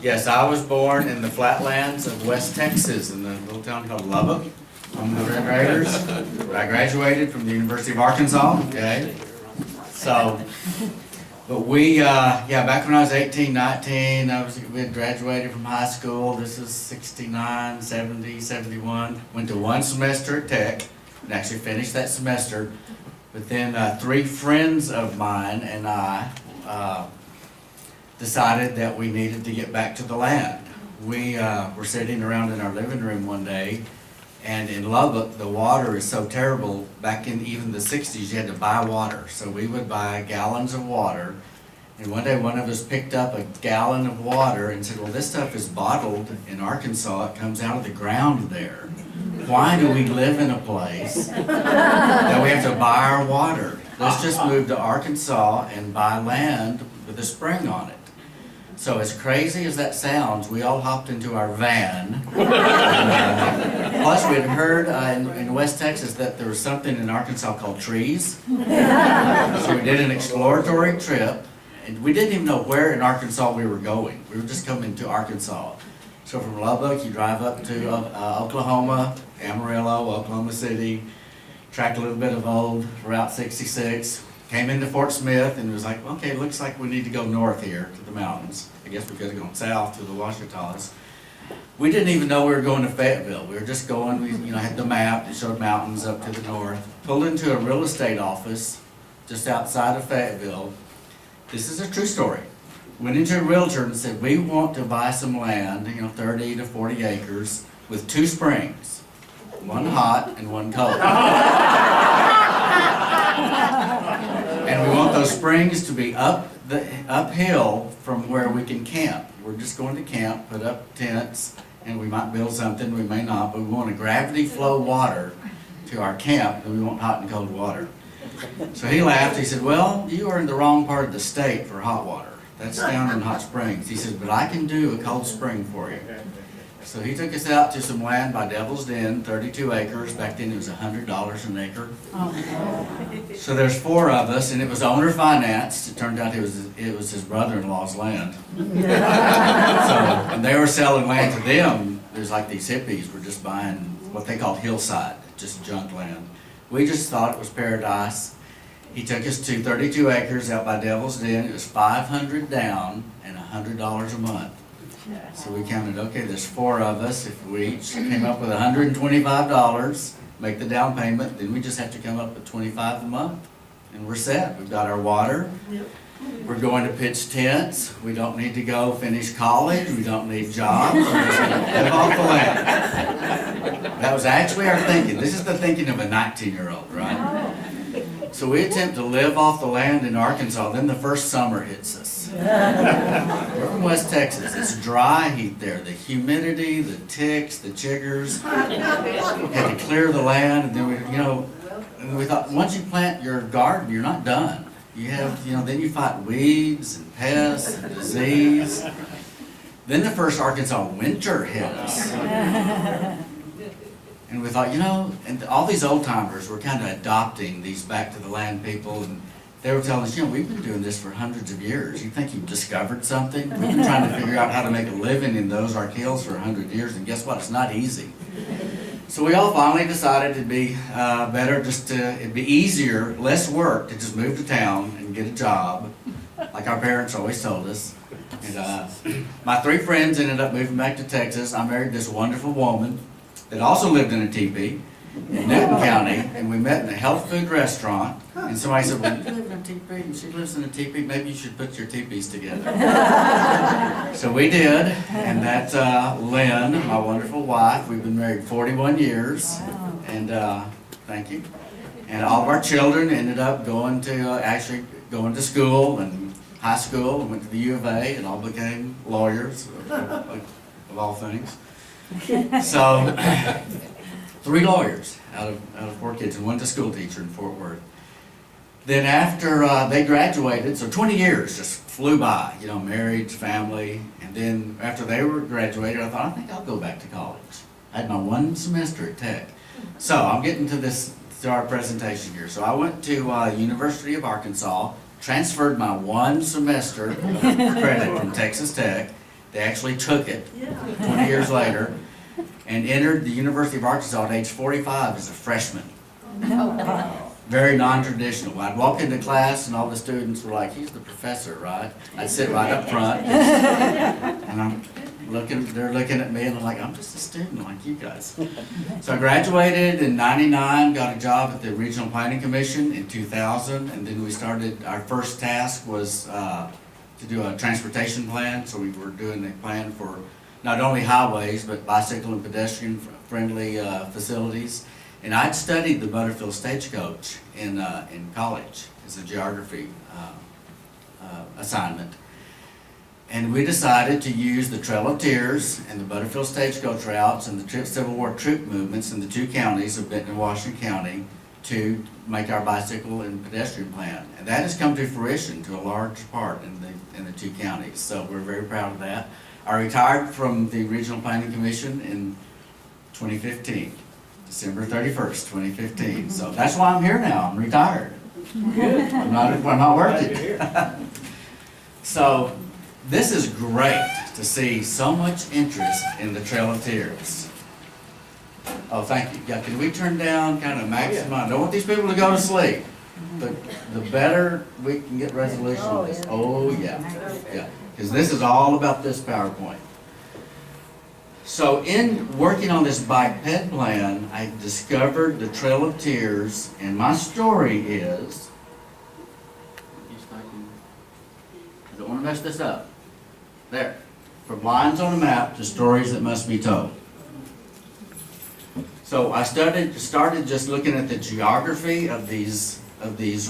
Yes, I was born in the flatlands of West Texas in the little town called Lubbock. I'm the Red Raiders. I graduated from the University of Arkansas, okay? So, but we, back when I was 18, 19, we had graduated from high school. This is 69, 70, 71. Went to one semester at Tech and actually finished that semester. But then 3 friends of mine and I decided that we needed to get back to the land. We were sitting around in our living room one day, and in Lubbock, the water is so terrible. Back in even the 60s, you had to buy water. So we would buy gallons of water. And one day, one of us picked up a gallon of water and said, well, this stuff is bottled in Arkansas. It comes out of the ground there. Why do we live in a place that we have to buy our water? Let's just move to Arkansas and buy land with a spring on it. So as crazy as that sounds, we all hopped into our van. Plus we had heard in West Texas that there was something in Arkansas called trees. So we did an exploratory trip, and we didn't even know where in Arkansas we were going. We were just coming to Arkansas. So from Lubbock, you drive up to Oklahoma, Amarillo, Oklahoma City, tracked a little bit of old Route 66, came into Fort Smith, and it was like, okay, looks like we need to go north here to the mountains. I guess we could have gone south to the Ouachitas. We didn't even know we were going to Fayetteville. We were just going, we had the map that showed mountains up to the north. Pulled into a real estate office just outside of Fayetteville. This is a true story. Went into a realtor and said, we want to buy some land, 30 to 40 acres with 2 springs, one hot and one cold. And we want those springs to be uphill from where we can camp. We're just going to camp, put up tents, and we might build something, we may not, but we want a gravity flow water to our camp, and we want hot and cold water. So he laughed. He said, well, you are in the wrong part of the state for hot water. That's down in Hot Springs. He said, but I can do a cold spring for you. So he took us out to some land by Devil's Den, 32 acres. Back then it was $100 an acre. So there's 4 of us, and it was owner financed. It turned out it was his brother-in-law's land. And they were selling land to them. There's like these hippies were just buying what they called hillside, just junk land. We just thought it was paradise. He took us to 32 acres out by Devil's Den. It was $500 down and $100 a month. So we counted, okay, there's 4 of us. If we each came up with $125, make the down payment, then we just have to come up with $25 a month. And we're set. We've got our water. We're going to pitch tents. We don't need to go finish college. We don't need jobs. We're just going to live off the land. That was actually our thinking. This is the thinking of a 19-year-old, right? So we attempt to live off the land in Arkansas, then the first summer hits us. We're from West Texas. It's dry heat there. The humidity, the ticks, the chiggers. We had to clear the land, and then we thought, once you plant your garden, you're not done. You have, then you fight weeds and pests and disease. Then the first Arkansas winter hit us. And we thought, and all these old timers were kind of adopting these back to the land people, and they were telling us, we've been doing this for hundreds of years. You think you've discovered something? We've been trying to figure out how to make a living in those Ozark Hills for 100 years, and guess what? It's not easy. So we all finally decided it'd be better it'd be easier, less work to just move to town and get a job, like our parents always told us. And my 3 friends ended up moving back to Texas. I married this wonderful woman that also lived in a teepee in Newton County, and we met in a health food restaurant, and somebody said, well, you live in a teepee, and she lives in a teepee, maybe you should put your teepees together. So we did, and that's Lynn, my wonderful wife. We've been married 41 years, and thank you. And all of our children ended up going to school and high school, and went to the U of A, and all became lawyers of all things. So 3 lawyers out of 4 kids, and 1 to school teacher in Fort Worth. Then after they graduated, so 20 years just flew by, marriage, family, and then after they were graduated, I thought, I think I'll go back to college. I had my 1 semester at Tech. So I'm getting to our presentation here. So I went to University of Arkansas, transferred my 1 semester credit from Texas Tech, They actually took it 20 years later and entered the University of Arkansas at age 45 as a freshman. Very non-traditional. I'd walk into class and all the students were like, he's the professor, right? I'd sit right up front and they're looking at me and I'm like, I'm just a student like you guys. So I graduated in '99, got a job at the Regional Planning Commission in 2000, and then we started, our first task was to do a transportation plan. So we were doing a plan for not only highways, but bicycle and pedestrian friendly facilities. And I'd studied the Butterfield Stagecoach in college as a geography assignment. And we decided to use the Trail of Tears and the Butterfield Stagecoach routes and the Civil War troop movements in the two counties of Benton and Washington County to make our bicycle and pedestrian plan. And that has come to fruition to a large part in the two counties. So we're very proud of that. I retired from the Regional Planning Commission in 2015, December 31st, 2015. So that's why I'm here now. I'm retired. I'm not working. So this is great to see so much interest in the Trail of Tears. Oh, thank you. Yeah, can we turn down kind of maximum? I don't want these people to go to sleep. But the better we can get resolution on this. Oh, yeah. Because this is all about this PowerPoint. So in working on this bike ped plan, I discovered the Trail of Tears, and my story is, I don't want to mess this up. There, from lines on a map to stories that must be told. So I started just looking at the geography of these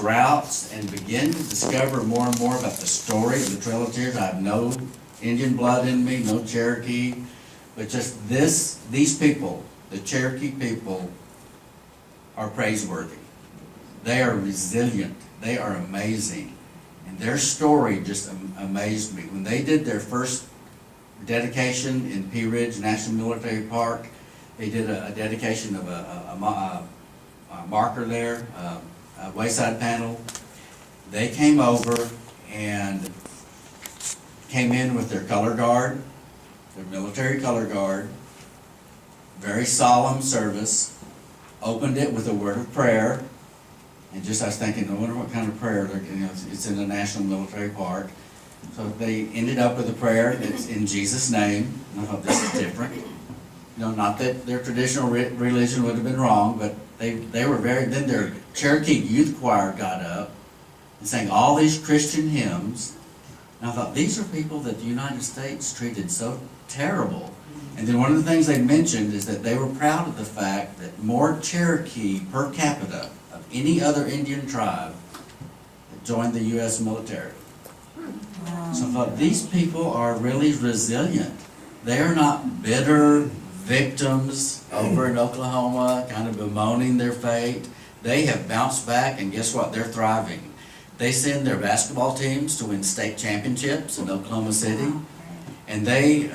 routes and begin to discover more and more about the story of the Trail of Tears. I have no Indian blood in me, no Cherokee, but just these people, the Cherokee people, are praiseworthy. They are resilient. They are amazing. And their story just amazed me. When they did their first dedication in Pea Ridge National Military Park, they did a dedication of a marker there, a wayside panel. They came over and came in with their color guard, their military color guard, very solemn service, opened it with a word of prayer. And just I was thinking, I wonder what kind of prayer, it's in the National Military Park. So they ended up with a prayer that's in Jesus' name. And I thought, this is different. Not that their traditional religion would have been wrong, but they were very, then their Cherokee youth choir got up and sang all these Christian hymns. And I thought, these are people that the United States treated so terrible. And then one of the things they mentioned is that they were proud of the fact that more Cherokee per capita of any other Indian tribe that joined the U.S. military. So I thought, these people are really resilient. They are not bitter victims over in Oklahoma, kind of bemoaning their fate. They have bounced back, and guess what? They're thriving. They send their basketball teams to win state championships in Oklahoma City, and they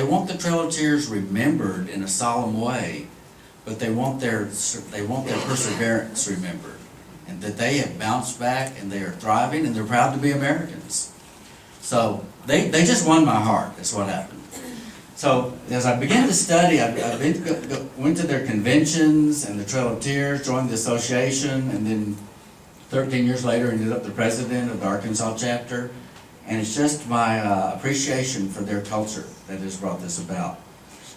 want the Trail of Tears remembered in a solemn way, but they want their perseverance remembered, and that they have bounced back and they are thriving and they're proud to be Americans. So they just won my heart. That's what happened. So as I began to study, I went to their conventions and the Trail of Tears, joined the association, and then 13 years later ended up the president of the Arkansas chapter. And it's just my appreciation for their culture that has brought this about.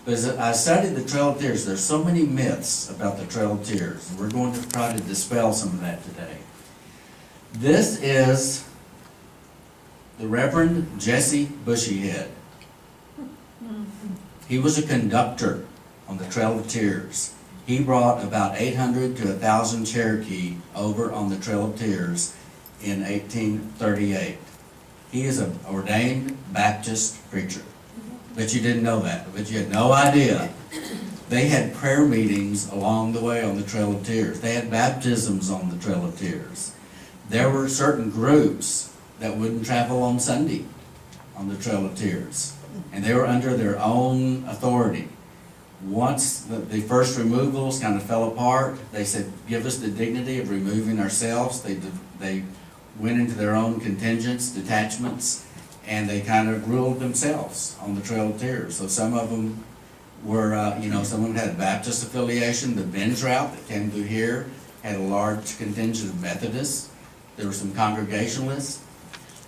But as I studied the Trail of Tears, there's so many myths about the Trail of Tears. We're going to try to dispel some of that today. This is the Reverend Jesse Bushyhead. He was a conductor on the Trail of Tears. He brought about 800 to 1,000 Cherokee over on the Trail of Tears in 1838. He is an ordained Baptist preacher. Bet you didn't know that. But you had no idea. They had prayer meetings along the way on the Trail of Tears. They had baptisms on the Trail of Tears. There were certain groups that wouldn't travel on Sunday on the Trail of Tears. And they were under their own authority. Once the first removals kind of fell apart, they said, give us the dignity of removing ourselves. They went into their own contingents, detachments, and they kind of ruled themselves on the Trail of Tears. So some of them were, some of them had Baptist affiliation. The Benz route that came through here had a large contingent of Methodists. There were some Congregationalists.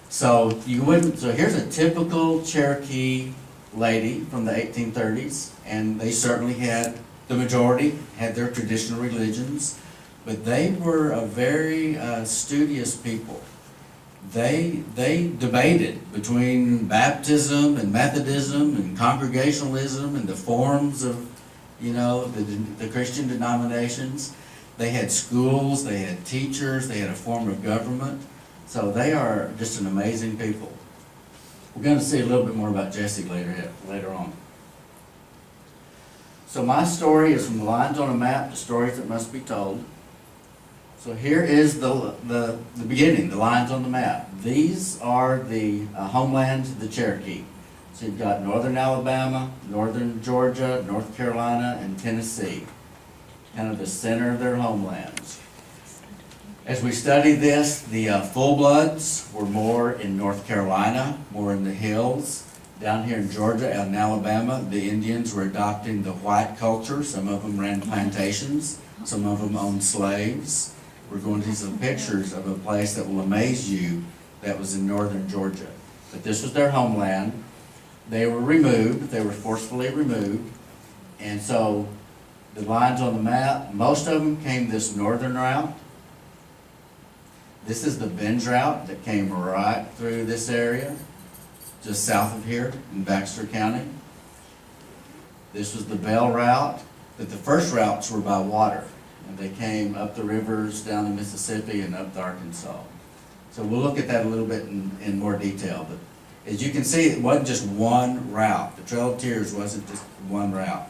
So here's a typical Cherokee lady from the 1830s, and they certainly had, the majority had their traditional religions, but they were a very studious people. They debated between baptism and Methodism and Congregationalism and the forms of, the Christian denominations. They had schools, they had teachers, they had a form of government. So they are just an amazing people. We're going to see a little bit more about Jesse later on. So my story is from the lines on a map, the stories that must be told. So here is the beginning, the lines on the map. These are the homelands of the Cherokee. So you've got northern Alabama, northern Georgia, North Carolina, and Tennessee. Kind of the center of their homelands. As we study this, the full-bloods were more in North Carolina, more in the hills. Down here in Georgia and Alabama, the Indians were adopting the white culture. Some of them ran plantations. Some of them owned slaves. We're going to see some pictures of a place that will amaze you that was in northern Georgia. But this was their homeland. They were removed. They were forcefully removed. And so the lines on the map, most of them came this northern route. This is the Benz route that came right through this area, just south of here in Baxter County. This was the Bell route, but the first routes were by water. And they came up the rivers, down the Mississippi, and up to Arkansas. So we'll look at that a little bit in more detail. But as you can see, it wasn't just one route. The Trail of Tears wasn't just one route.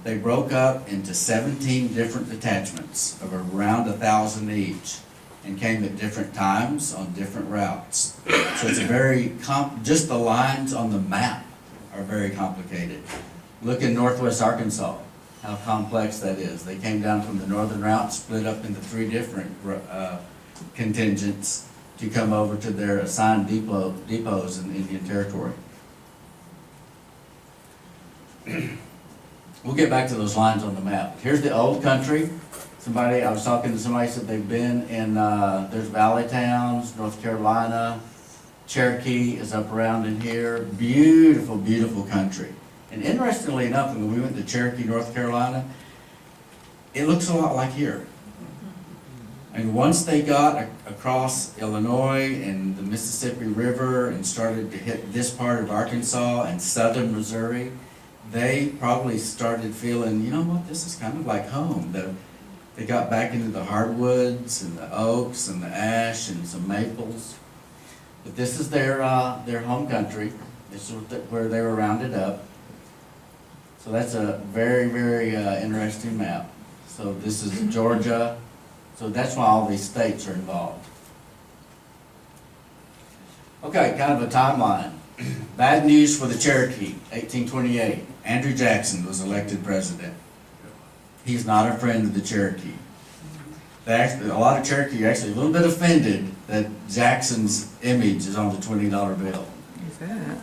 They broke up into 17 different detachments of around 1,000 each, and came at different times on different routes. So it's a very, just the lines on the map are very complicated. Look in northwest Arkansas, how complex that is. They came down from the northern route, split up into 3 different contingents to come over to their assigned depots in the Indian Territory. We'll get back to those lines on the map. Here's the old country. I was talking to somebody, said they've been in, there's valley towns, North Carolina, Cherokee is up around in here. Beautiful, beautiful country. And interestingly enough, when we went to Cherokee, North Carolina, it looks a lot like here. And once they got across Illinois and the Mississippi River and started to hit this part of Arkansas and southern Missouri, they probably started feeling, you know what, this is kind of like home. They got back into the hardwoods and the oaks and the ash and some maples. But this is their home country. This is where they were rounded up. So that's a very, very interesting map. So this is Georgia. So that's why all these states are involved. Okay, kind of a timeline. Bad news for the Cherokee, 1828. Andrew Jackson was elected president. He's not a friend of the Cherokee. A lot of Cherokee are actually a little bit offended that Jackson's image is on the $20 bill. Is that?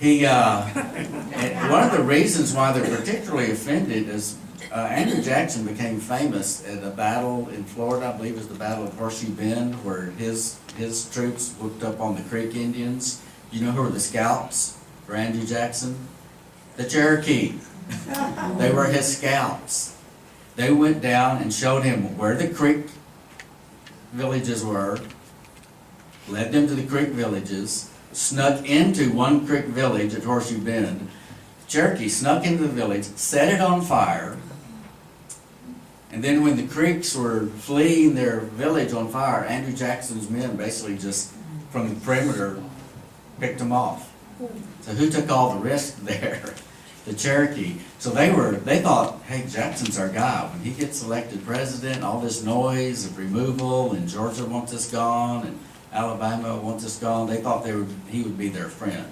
And one of the reasons why they're particularly offended is Andrew Jackson became famous at a battle in Florida, I believe it was the Battle of Horseshoe Bend, where his troops whooped up on the Creek Indians. You know who were the scouts for Andrew Jackson? The Cherokee. They were his scouts. They went down and showed him where the Creek villages were, led them to the Creek villages, snuck into one Creek village at Horseshoe Bend. Cherokee snuck into the village, set it on fire, and then when the Creeks were fleeing their village on fire, Andrew Jackson's men basically just, from the perimeter, picked them off. So who took all the risk there? The Cherokee. So they thought, hey, Jackson's our guy. When he gets elected president, all this noise of removal, and Georgia wants us gone, and Alabama wants us gone, they thought he would be their friend.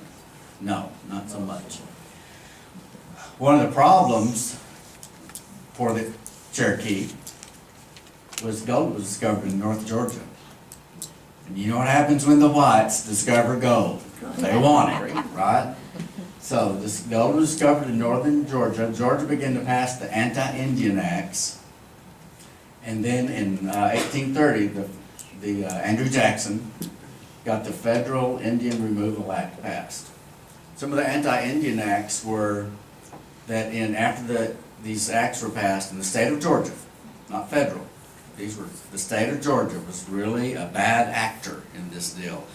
No, not so much. One of the problems for the Cherokee was gold was discovered in North Georgia. And you know what happens when the whites discover gold? They want it, right? So this gold was discovered in northern Georgia. Georgia began to pass the Anti-Indian Acts. And then in 1830, Andrew Jackson got the Federal Indian Removal Act passed. Some of the Anti-Indian Acts were that after these acts were passed in the state of Georgia, not federal, the state of Georgia was really a bad actor in this deal.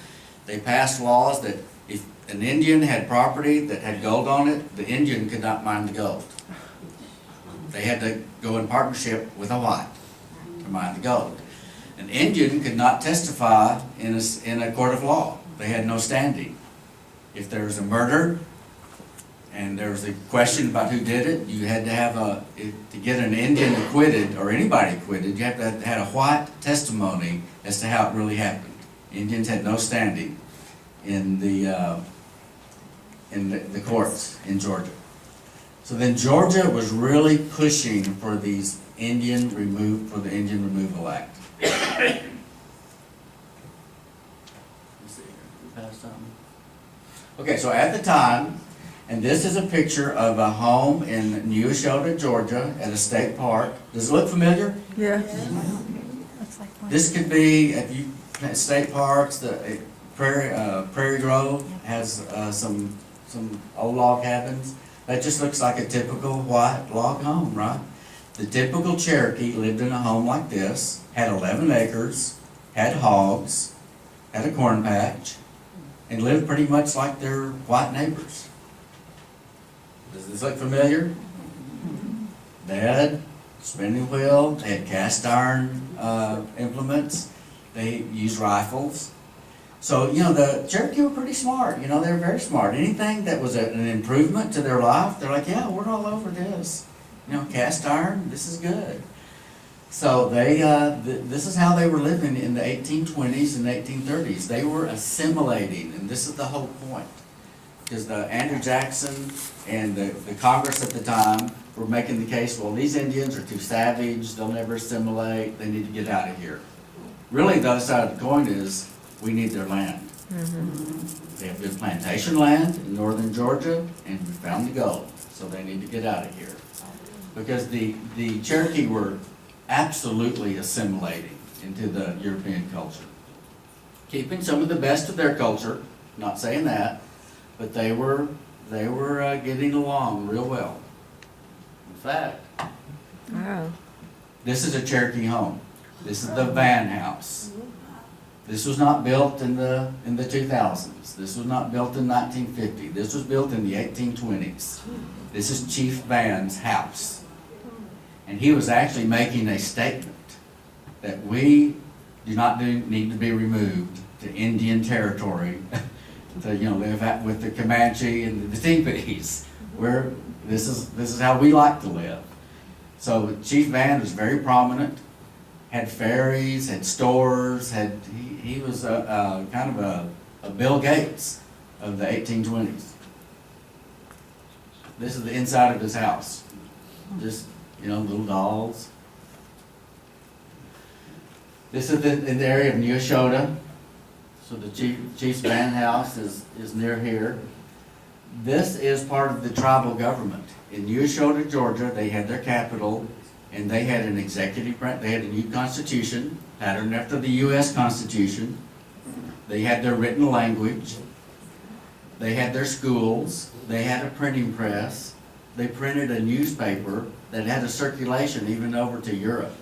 They passed laws that if an Indian had property that had gold on it, the Indian could not mine the gold. They had to go in partnership with a white to mine the gold. An Indian could not testify in a court of law. They had no standing. If there was a murder and there was a question about who did it, you had to have to get an Indian acquitted or anybody acquitted, you had to have a white testimony as to how it really happened. Indians had no standing in the courts in Georgia. So then Georgia was really pushing for the Indian Removal Act. Let's see here. We passed something. Okay, so at the time, and this is a picture of a home in Neosho, Georgia, at a state park. Does it look familiar? Yeah. This could be state parks. The Prairie Grove has some old log cabins. That just looks like a typical white log home, right? The typical Cherokee lived in a home like this, had 11 acres, had hogs, had a corn patch, and lived pretty much like their white neighbors. Does this look familiar? They had spinning wheel, they had cast iron implements, they used rifles. So, the Cherokee were pretty smart, they were very smart. Anything that was an improvement to their life, they're like, yeah, we're all over this. Cast iron, this is good. So this is how they were living in the 1820s and 1830s. They were assimilating, and this is the whole point. Because Andrew Jackson and the Congress at the time were making the case, well, these Indians are too savage, they'll never assimilate, they need to get out of here. Really, the other side of the coin is, we need their land. Mm-hmm. They have good plantation land in northern Georgia, and we found the gold, so they need to get out of here. Because the Cherokee were absolutely assimilating into the European culture. Keeping some of the best of their culture, not saying that, but they were getting along real well. In fact, Wow. this is a Cherokee home. This is the Van House. This was not built in the 2000s. This was not built in 1950. This was built in the 1820s. This is Chief Van's house. And he was actually making a statement that we do not need to be removed to Indian territory to live with the Comanche and the Teepees. This is how we like to live. So Chief Van was very prominent. Had ferries, had stores, he was kind of a Bill Gates of the 1820s. This is the inside of his house. Just, little dolls. This is in the area of Neosho. So the Chief's Van House is near here. This is part of the tribal government. In Neosho, Georgia, they had their capital, and they had an executive branch. They had a new constitution, patterned after the U.S. Constitution. They had their written language. They had their schools. They had a printing press. They printed a newspaper that had a circulation even over to Europe.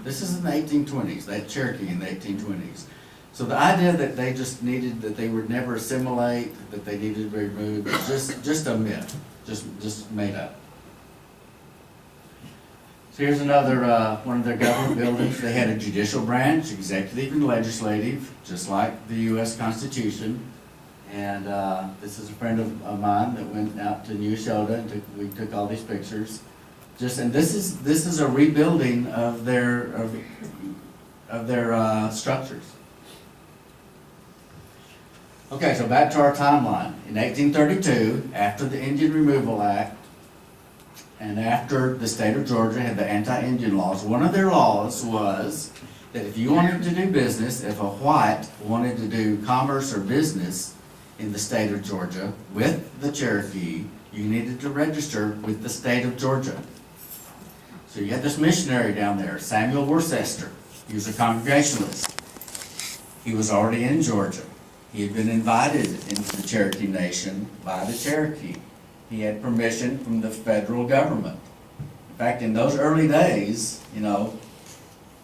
This is in the 1820s. They had Cherokee in the 1820s. So the idea that they just needed, that they would never assimilate, that they needed to be removed, was just a myth, just made up. So here's another one of their government buildings. They had a judicial branch, executive and legislative, just like the U.S. Constitution. And this is a friend of mine that went out to Neosho, and we took all these pictures. And this is a rebuilding of their structures. Okay, so back to our timeline. In 1832, after the Indian Removal Act, and after the state of Georgia had the anti-Indian laws, one of their laws was that if you wanted to do business, if a white wanted to do commerce or business in the state of Georgia with the Cherokee, you needed to register with the state of Georgia. So you had this missionary down there, Samuel Worcester. He was a Congregationalist. He was already in Georgia. He had been invited into the Cherokee Nation by the Cherokee. He had permission from the federal government. In fact, in those early days,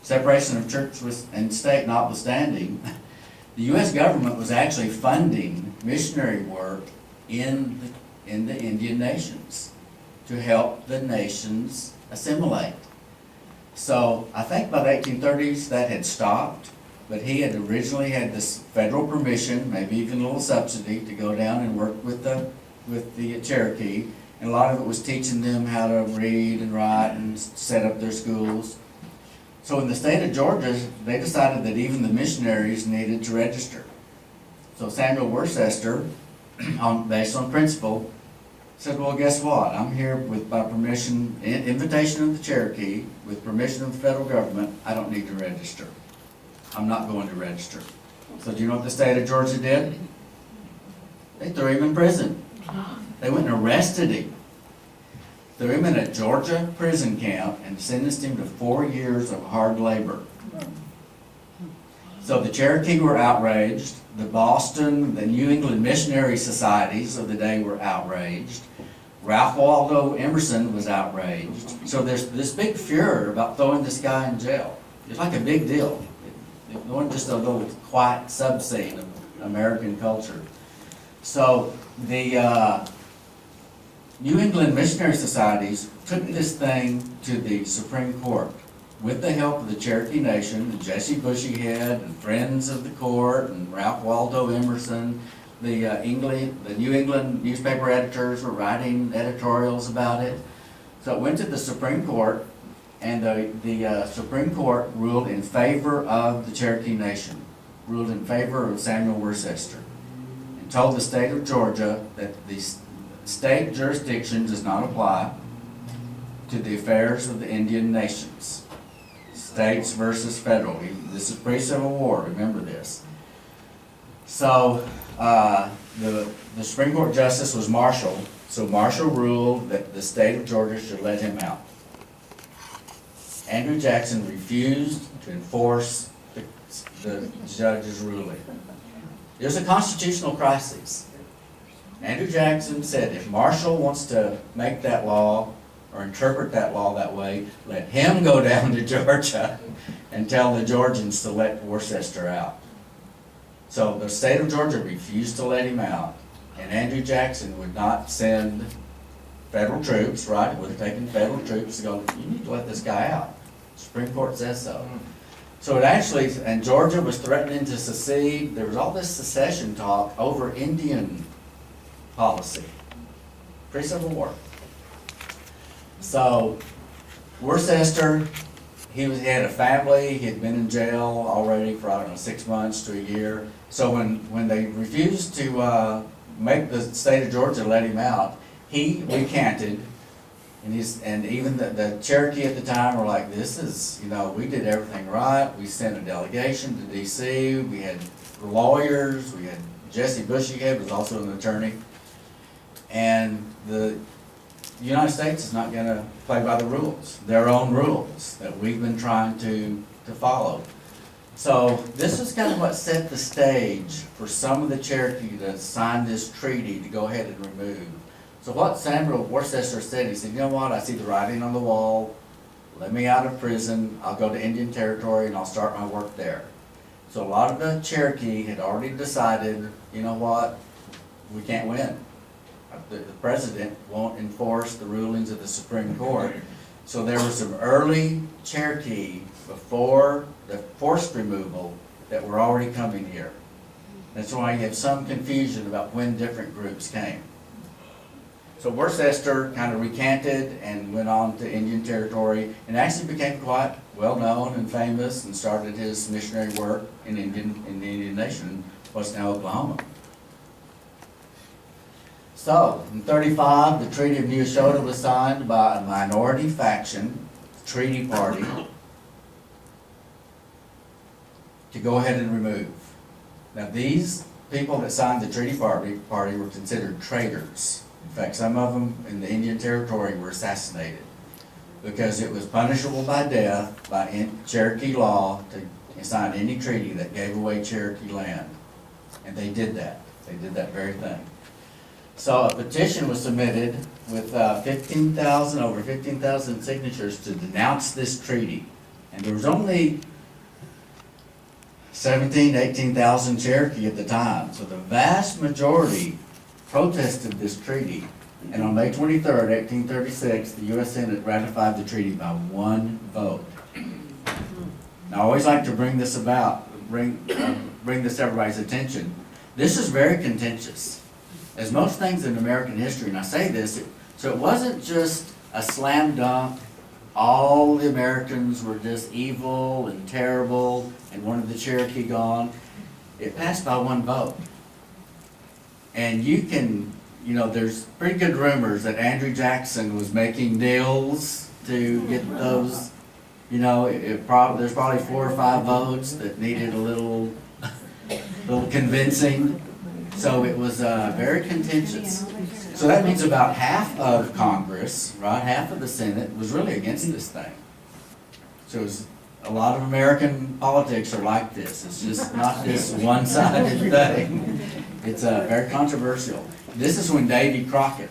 separation of church and state notwithstanding, the U.S. government was actually funding missionary work in the Indian nations to help the nations assimilate. So I think by the 1830s that had stopped, but he had originally had this federal permission, maybe even a little subsidy, to go down and work with the Cherokee, and a lot of it was teaching them how to read and write and set up their schools. So in the state of Georgia, they decided that even the missionaries needed to register. So Samuel Worcester, based on principle, said, well, guess what? I'm here by permission, invitation of the Cherokee, with permission of the federal government. I don't need to register. I'm not going to register. So do you know what the state of Georgia did? They threw him in prison. They went and arrested him. Threw him in a Georgia prison camp and sentenced him to 4 years of hard labor. So the Cherokee were outraged. The Boston, the New England missionary societies of the day were outraged. Ralph Waldo Emerson was outraged. So there's this big furor about throwing this guy in jail. It's like a big deal. It wasn't just a little quiet subscene of American culture. So the New England missionary societies took this thing to the Supreme Court with the help of the Cherokee Nation, the Jesse Bushyhead and friends of the court, and Ralph Waldo Emerson. The New England newspaper editors were writing editorials about it. So it went to the Supreme Court, and the Supreme Court ruled in favor of the Cherokee Nation, ruled in favor of Samuel Worcester, and told the state of Georgia that the state jurisdiction does not apply to the affairs of the Indian nations. States versus federal. This is pre-Civil War, remember this. So the Supreme Court Justice was Marshall. So Marshall ruled that the state of Georgia should let him out. Andrew Jackson refused to enforce the judge's ruling. There's a constitutional crisis. Andrew Jackson said if Marshall wants to make that law or interpret that law that way, let him go down to Georgia and tell the Georgians to let Worcester out. So the state of Georgia refused to let him out, and Andrew Jackson would not send federal troops, right? It would have taken federal troops to go, you need to let this guy out. The Supreme Court says so. So it actually, and Georgia was threatening to secede. There was all this secession talk over Indian policy, pre-Civil War. So Worcester, he had a family. He had been in jail already for, I don't know, 6 months to a year. So when they refused to make the state of Georgia let him out, he recanted. And even the Cherokee at the time were like, this is, we did everything right. We sent a delegation to D.C. We had lawyers. We had Jesse Bushyhead was also an attorney. And the United States is not going to play by the rules, their own rules that we've been trying to follow. So this is kind of what set the stage for some of the Cherokee to sign this treaty to go ahead and remove. So what Samuel Worcester said, he said, you know what, I see the writing on the wall, let me out of prison, I'll go to Indian Territory and I'll start my work there. So a lot of the Cherokee had already decided, you know what, we can't win. The president won't enforce the rulings of the Supreme Court. So there were some early Cherokee before the forced removal that were already coming here. That's why you have some confusion about when different groups came. So Worcester kind of recanted and went on to Indian Territory and actually became quite well known and famous and started his missionary work in the Indian Nation, what's now Oklahoma. So, in 1935, the Treaty of Neosho was signed by a minority faction, the Treaty Party, to go ahead and remove. Now these people that signed the treaty party were considered traitors. In fact, some of them in the Indian Territory were assassinated because it was punishable by death by Cherokee law to sign any treaty that gave away Cherokee land. And they did that. They did that very thing. So a petition was submitted with over 15,000 signatures to denounce this treaty. And there was only 18,000 Cherokee at the time. So the vast majority protested this treaty. And on May 23rd, 1836, the U.S. Senate ratified the treaty by one vote. Now, I always like to bring this to everybody's attention. This is very contentious. As most things in American history, and I say this, so it wasn't just a slam dunk, all the Americans were just evil and terrible and wanted the Cherokee gone. It passed by one vote. And there's pretty good rumors that Andrew Jackson was making deals to get those, there's probably 4 or 5 votes that needed a little convincing. So it was very contentious. So that means about half of Congress, right, half of the Senate was really against this thing. So a lot of American politics are like this. It's just not this one-sided thing. It's very controversial. This is when Davy Crockett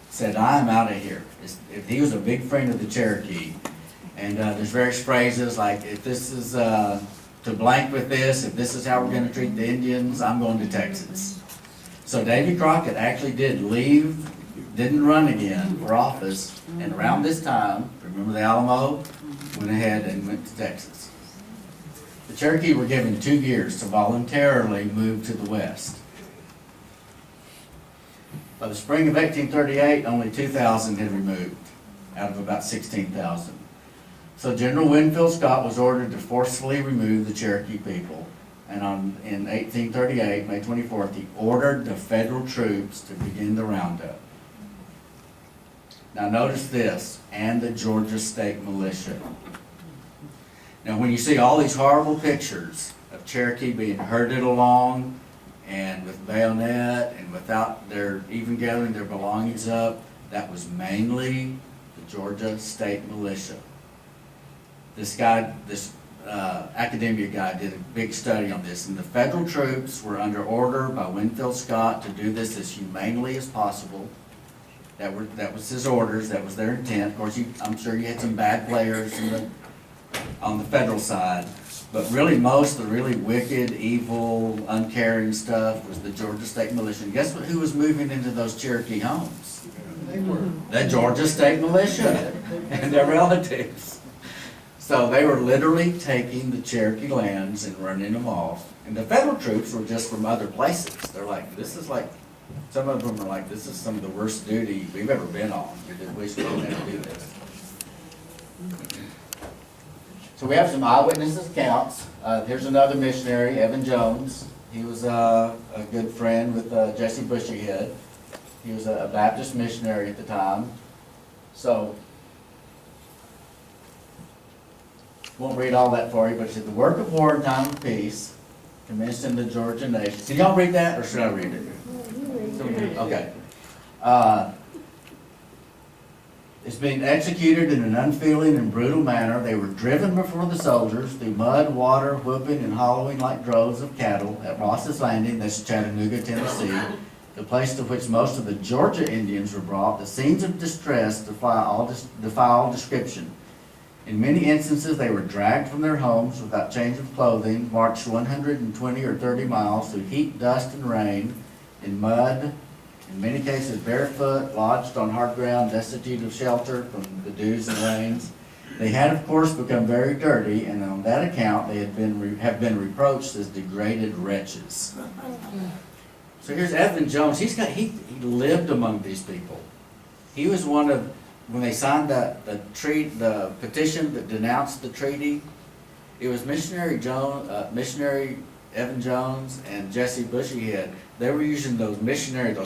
said, "I'm out of here." He was a big friend of the Cherokee. And there's various phrases like, if this is to blank with this, if this is how we're going to treat the Indians, I'm going to Texas. So Davy Crockett actually did leave, didn't run again for office, and around this time, remember the Alamo, went ahead and went to Texas. The Cherokee were given 2 years to voluntarily move to the west. By the spring of 1838, only 2,000 had removed out of about 16,000. So General Winfield Scott was ordered to forcefully remove the Cherokee people. And in 1838, May 24th, he ordered the federal troops to begin the roundup. Now notice this, and the Georgia State Militia. Now when you see all these horrible pictures of Cherokee being herded along and with bayonet and without even gathering their belongings up, that was mainly the Georgia State Militia. This academia guy did a big study on this, and the federal troops were under order by Winfield Scott to do this as humanely as possible. That was his orders, that was their intent. Of course, I'm sure you had some bad players on the federal side, but really most of the really wicked, evil, uncaring stuff was the Georgia State Militia. And guess who was moving into those Cherokee homes? They were. The Georgia State Militia and their relatives. So they were literally taking the Cherokee lands and running them off. And the federal troops were just from other places. They're like, some of them are like, this is some of the worst duty we've ever been on. We should never do this. So we have some eyewitness accounts. Here's another missionary, Evan Jones. He was a good friend with Jesse Bushyhead. He was a Baptist missionary at the time. So, won't read all that for you, but it said, the work of war in time of peace commenced in the Georgia nation. Can y'all read that, or should I read it? Okay. It's being executed in an unfeeling and brutal manner. They were driven before the soldiers through mud, water, whooping, and hollowing like droves of cattle at Ross's Landing, that's Chattanooga, Tennessee, the place to which most of the Georgia Indians were brought. The scenes of distress defy all description. In many instances, they were dragged from their homes without change of clothing, marched 120 or 30 miles through heat, dust, and rain, in mud, in many cases barefoot, lodged on hard ground, destitute of shelter from the dews and rains. They had, of course, become very dirty, and on that account, they have been reproached as degraded wretches. So here's Evan Jones. He lived among these people. He was one of, when they signed the petition that denounced the treaty, it was missionary Evan Jones and Jesse Bushyhead. They were using those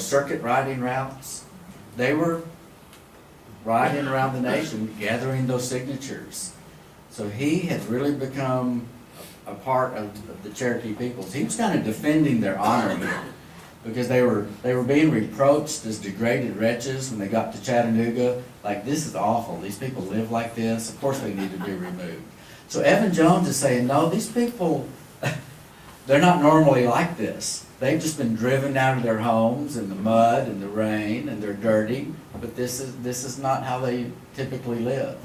circuit riding routes. They were riding around the nation gathering those signatures. So he had really become a part of the Cherokee peoples. He was kind of defending their honor here, because they were being reproached as degraded wretches when they got to Chattanooga. Like, this is awful. These people live like this. Of course they need to be removed. So Evan Jones is saying, no, these people, they're not normally like this. They've just been driven out of their homes in the mud and the rain, and they're dirty, but this is not how they typically live.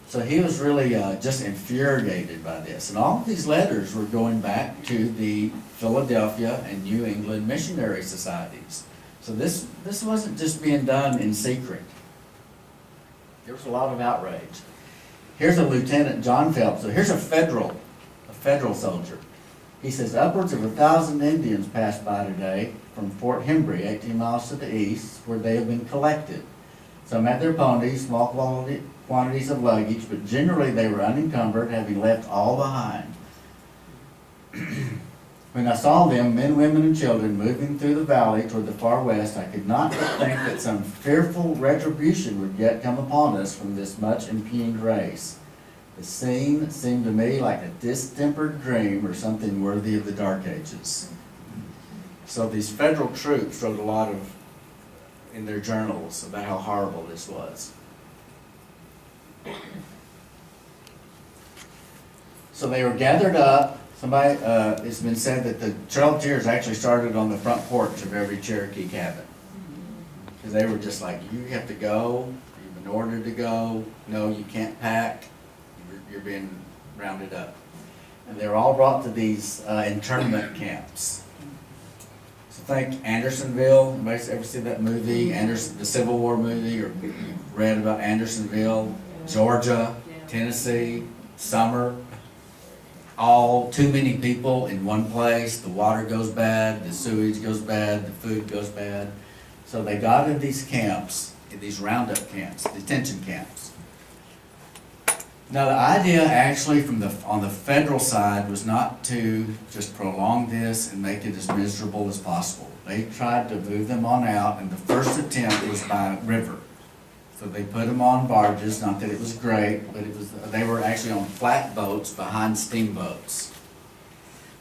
So he was really just infuriated by this. And all of these letters were going back to the Philadelphia and New England missionary societies. So this wasn't just being done in secret. There was a lot of outrage. Here's a Lieutenant John Phelps. So here's a federal soldier. He says, upwards of 1,000 Indians passed by today from Fort Hembry, 18 miles to the east, where they have been collected. Some had their ponies, small quantities of luggage, but generally they were unencumbered, having left all behind. When I saw them, men, women, and children, moving through the valley toward the far west, I could not but think that some fearful retribution would yet come upon us from this much impugned race. The scene seemed to me like a distempered dream or something worthy of the Dark Ages. So these federal troops wrote a lot in their journals about how horrible this was. So they were gathered up. Somebody, it's been said that the Trail of Tears actually started on the front porch of every Cherokee cabin. Because they were just like, you have to go, you've been ordered to go, no, you can't pack, you're being rounded up. And they were all brought to these internment camps. So think Andersonville. Anybody ever see that movie, the Civil War movie, or read about Andersonville, Georgia, Tennessee, Summer? All too many people in one place. The water goes bad, the sewage goes bad, the food goes bad. So they got in these camps, in these roundup camps, detention camps. Now the idea actually on the federal side was not to just prolong this and make it as miserable as possible. They tried to move them on out, and the first attempt was by river. So they put them on barges, not that it was great, but they were actually on flat boats behind steamboats.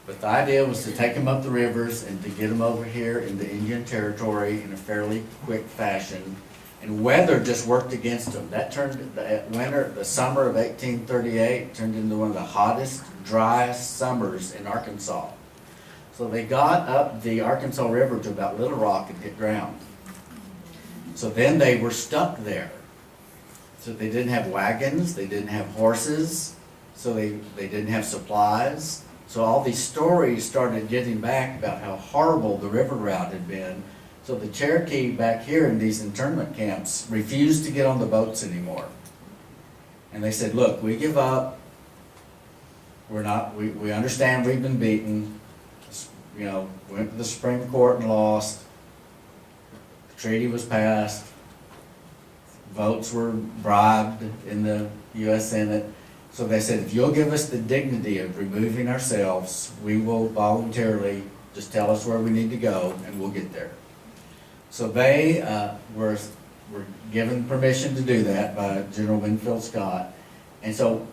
But the idea was to take them up the rivers and to get them over here in the Indian Territory in a fairly quick fashion. And weather just worked against them. That turned the summer of 1838 turned into one of the hottest, driest summers in Arkansas. So they got up the Arkansas River to about Little Rock and hit ground. So then they were stuck there. So they didn't have wagons, they didn't have horses, so they didn't have supplies. So all these stories started getting back about how horrible the river route had been. So the Cherokee back here in these internment camps refused to get on the boats anymore. And they said, look, we give up. We understand we've been beaten. You know, went to the Supreme Court and lost. The treaty was passed. Votes were bribed in the U.S. Senate. So they said, if you'll give us the dignity of removing ourselves, we will voluntarily just tell us where we need to go and we'll get there. So they were given permission to do that by General Winfield Scott. And so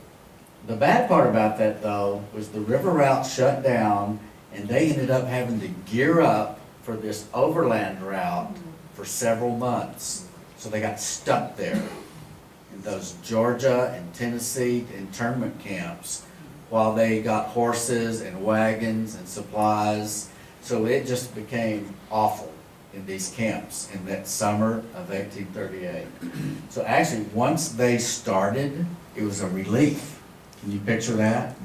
the bad part about that, though, was the river route shut down, and they ended up having to gear up for this overland route for several months. So they got stuck there in those Georgia and Tennessee internment camps while they got horses and wagons and supplies. So it just became awful in these camps in that summer of 1838. So actually, once they started, it was a relief. Can you picture that?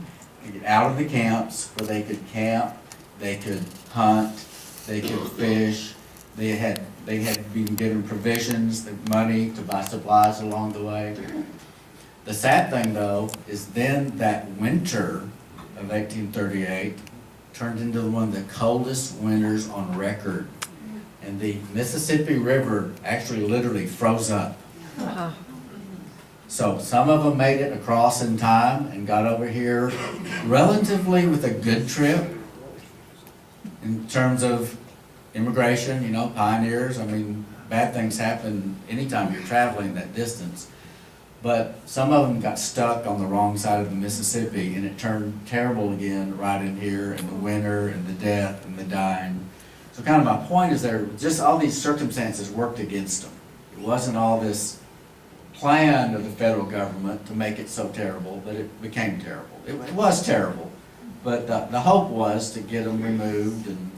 To get out of the camps where they could camp, they could hunt, they could fish. They had been given provisions, the money to buy supplies along the way. The sad thing, though, is then that winter of 1838 turned into one of the coldest winters on record. And the Mississippi River actually literally froze up. So some of them made it across in time and got over here relatively with a good trip in terms of immigration, you know, pioneers. I mean, bad things happen anytime you're traveling that distance. But some of them got stuck on the wrong side of the Mississippi, and it turned terrible again right in here, and the winter, and the death, and the dying. So kind of my point is there, just all these circumstances worked against them. It wasn't all this plan of the federal government to make it so terrible that it became terrible. It was terrible, but the hope was to get them removed and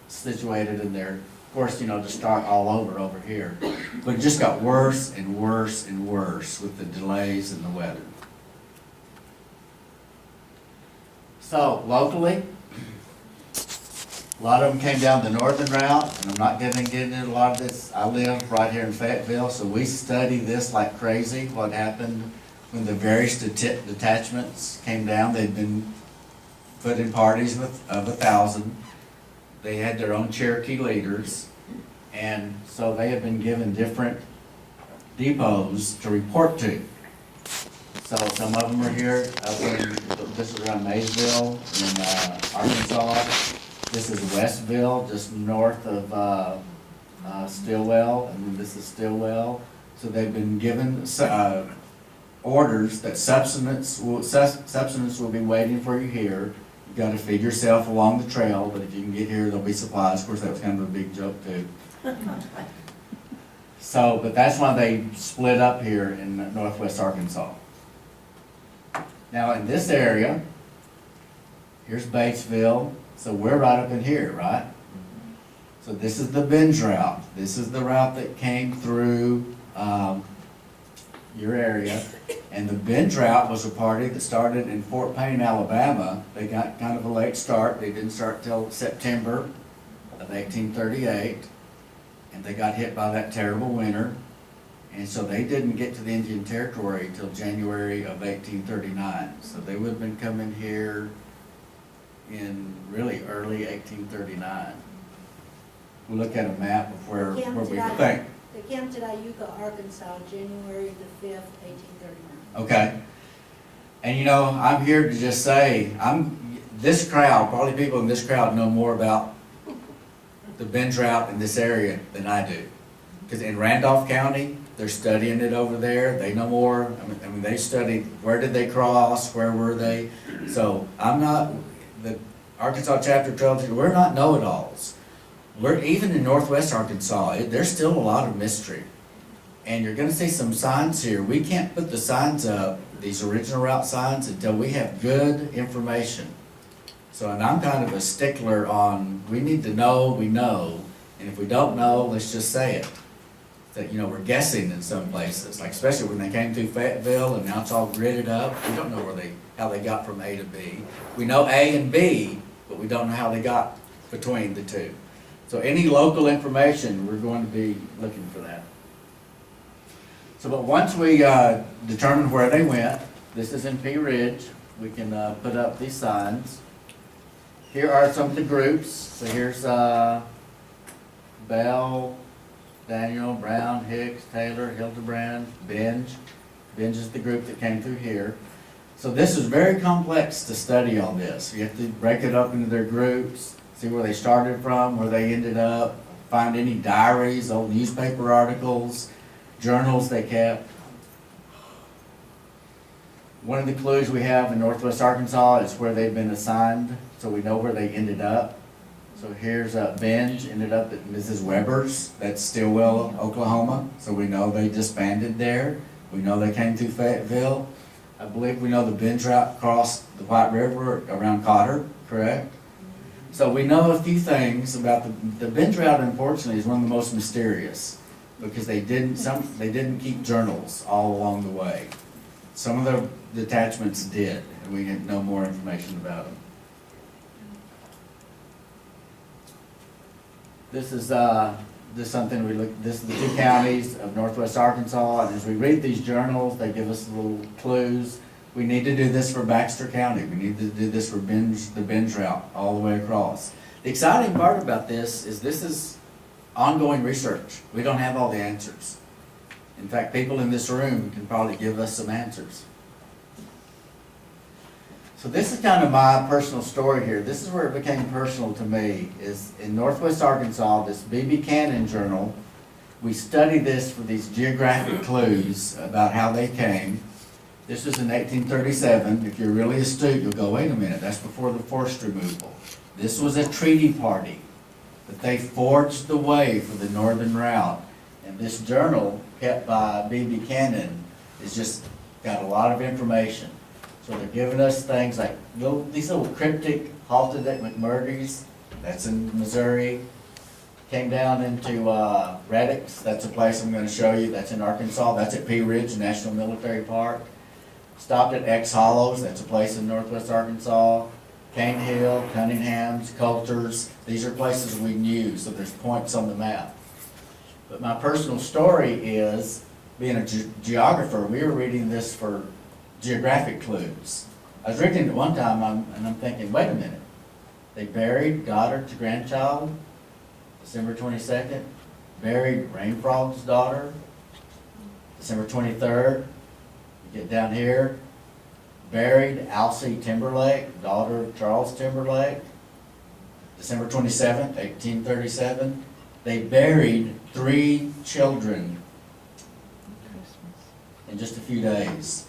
situated in there. Of course, to start all over here. But it just got worse and worse and worse with the delays and the weather. So locally, a lot of them came down the northern route, and I'm not going to get into a lot of this. I live right here in Fayetteville, so we study this like crazy, what happened when the various detachments came down. They'd been put in parties of 1,000. They had their own Cherokee leaders, and so they had been given different depots to report to. So some of them are here, this is around Maysville in Arkansas. This is Westville, just north of Stillwell, and then this is Stillwell. So they've been given orders that subsistence will be waiting for you here. You've got to feed yourself along the trail, but if you can get here, there'll be supplies. Of course, that was kind of a big joke too. So, but that's why they split up here in northwest Arkansas. Now in this area, here's Batesville, so we're right up in here, right? So this is the binge route. This is the route that came through your area. And the binge route was a party that started in Fort Payne, Alabama. They got kind of a late start. They didn't start till September of 1838. And they got hit by that terrible winter. And so they didn't get to the Indian Territory till January of 1839. So they would have been coming here in really early 1839. We look at a map of where we think. They camped at Iuka, Arkansas, January the 5th, 1839. Okay. And I'm here to just say, this crowd, probably people in this crowd know more about the binge route in this area than I do. Because in Randolph County, they're studying it over there. They know more. I mean, they studied where did they cross, where were they. So I'm not, the Arkansas Chapter 12, we're not know-it-alls. We're even in northwest Arkansas, there's still a lot of mystery. And you're going to see some signs here. We can't put the signs up, these original route signs, until we have good information. So, and I'm kind of a stickler on, we need to know, we know. And if we don't know, let's just say it. That, we're guessing in some places, like especially when they came through Fayetteville and now it's all gridded up. We don't know how they got from A to B. We know A and B, but we don't know how they got between the two. So any local information, we're going to be looking for that. So, but once we determine where they went, this is in Pea Ridge, we can put up these signs. Here are some of the groups. So here's Bell, Daniel, Brown, Hicks, Taylor, Hildebrand, Binge. Binge is the group that came through here. So this is very complex to study all this. You have to break it up into their groups, see where they started from, where they ended up, find any diaries, old newspaper articles, journals they kept. One of the clues we have in northwest Arkansas is where they've been assigned, so we know where they ended up. So here's Binge, ended up at Mrs. Weber's, that's Stillwell, Oklahoma. So we know they disbanded there. We know they came through Fayetteville. I believe we know the Binge route crossed the White River around Cotter, correct? So we know a few things about the Binge route, unfortunately, is one of the most mysterious because they didn't keep journals all along the way. Some of the detachments did, and we didn't know more information about them. This is something we look. This is the two counties of northwest Arkansas, and as we read these journals, they give us little clues. We need to do this for Baxter County. We need to do this for the Binge route all the way across. The exciting part about this is ongoing research. We don't have all the answers. In fact, people in this room can probably give us some answers. So this is kind of my personal story here. This is where it became personal to me, is in northwest Arkansas, this B.B. Cannon journal We study this for these geographic clues about how they came. This was in 1837. If you're really astute, you'll go, wait a minute, that's before the forced removal. This was a treaty party, that they forged the way for the northern route. And this journal, kept by B. Buchanan, is just got a lot of information. So they're giving us things like these little cryptic, halted at McMurtry's, that's in Missouri. Came down into Reddick's, that's a place I'm gonna show you, that's in Arkansas, that's at Pea Ridge National Military Park. Stopped at X Hollows, that's a place in northwest Arkansas. Cane Hill, Cunningham's, Coulter's, these are places we knew, so there's points on the map. But my personal story is, being a geographer, we were reading this for geographic clues. I was reading it one time, and I'm thinking, wait a minute. They buried Goddard's grandchild, December 22nd. Buried Rainfrog's daughter, December 23rd. You get down here. Buried Alcee Timberlake, daughter of Charles Timberlake, December 27th, 1837. They buried 3 children in just a few days.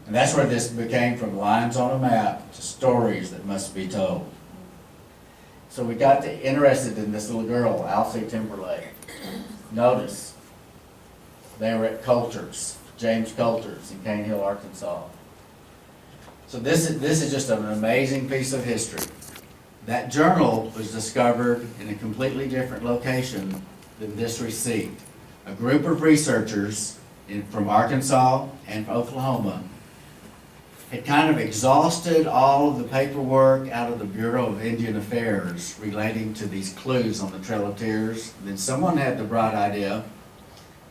And that's where this became, from lines on a map to stories that must be told. So we got interested in this little girl, Alcee Timberlake. Notice, they were at Coulter's, James Coulter's in Cane Hill, Arkansas. So this is just an amazing piece of history. That journal was discovered in a completely different location than this receipt. A group of researchers from Arkansas and Oklahoma had kind of exhausted all of the paperwork out of the Bureau of Indian Affairs relating to these clues on the Trail of Tears. And then someone had the bright idea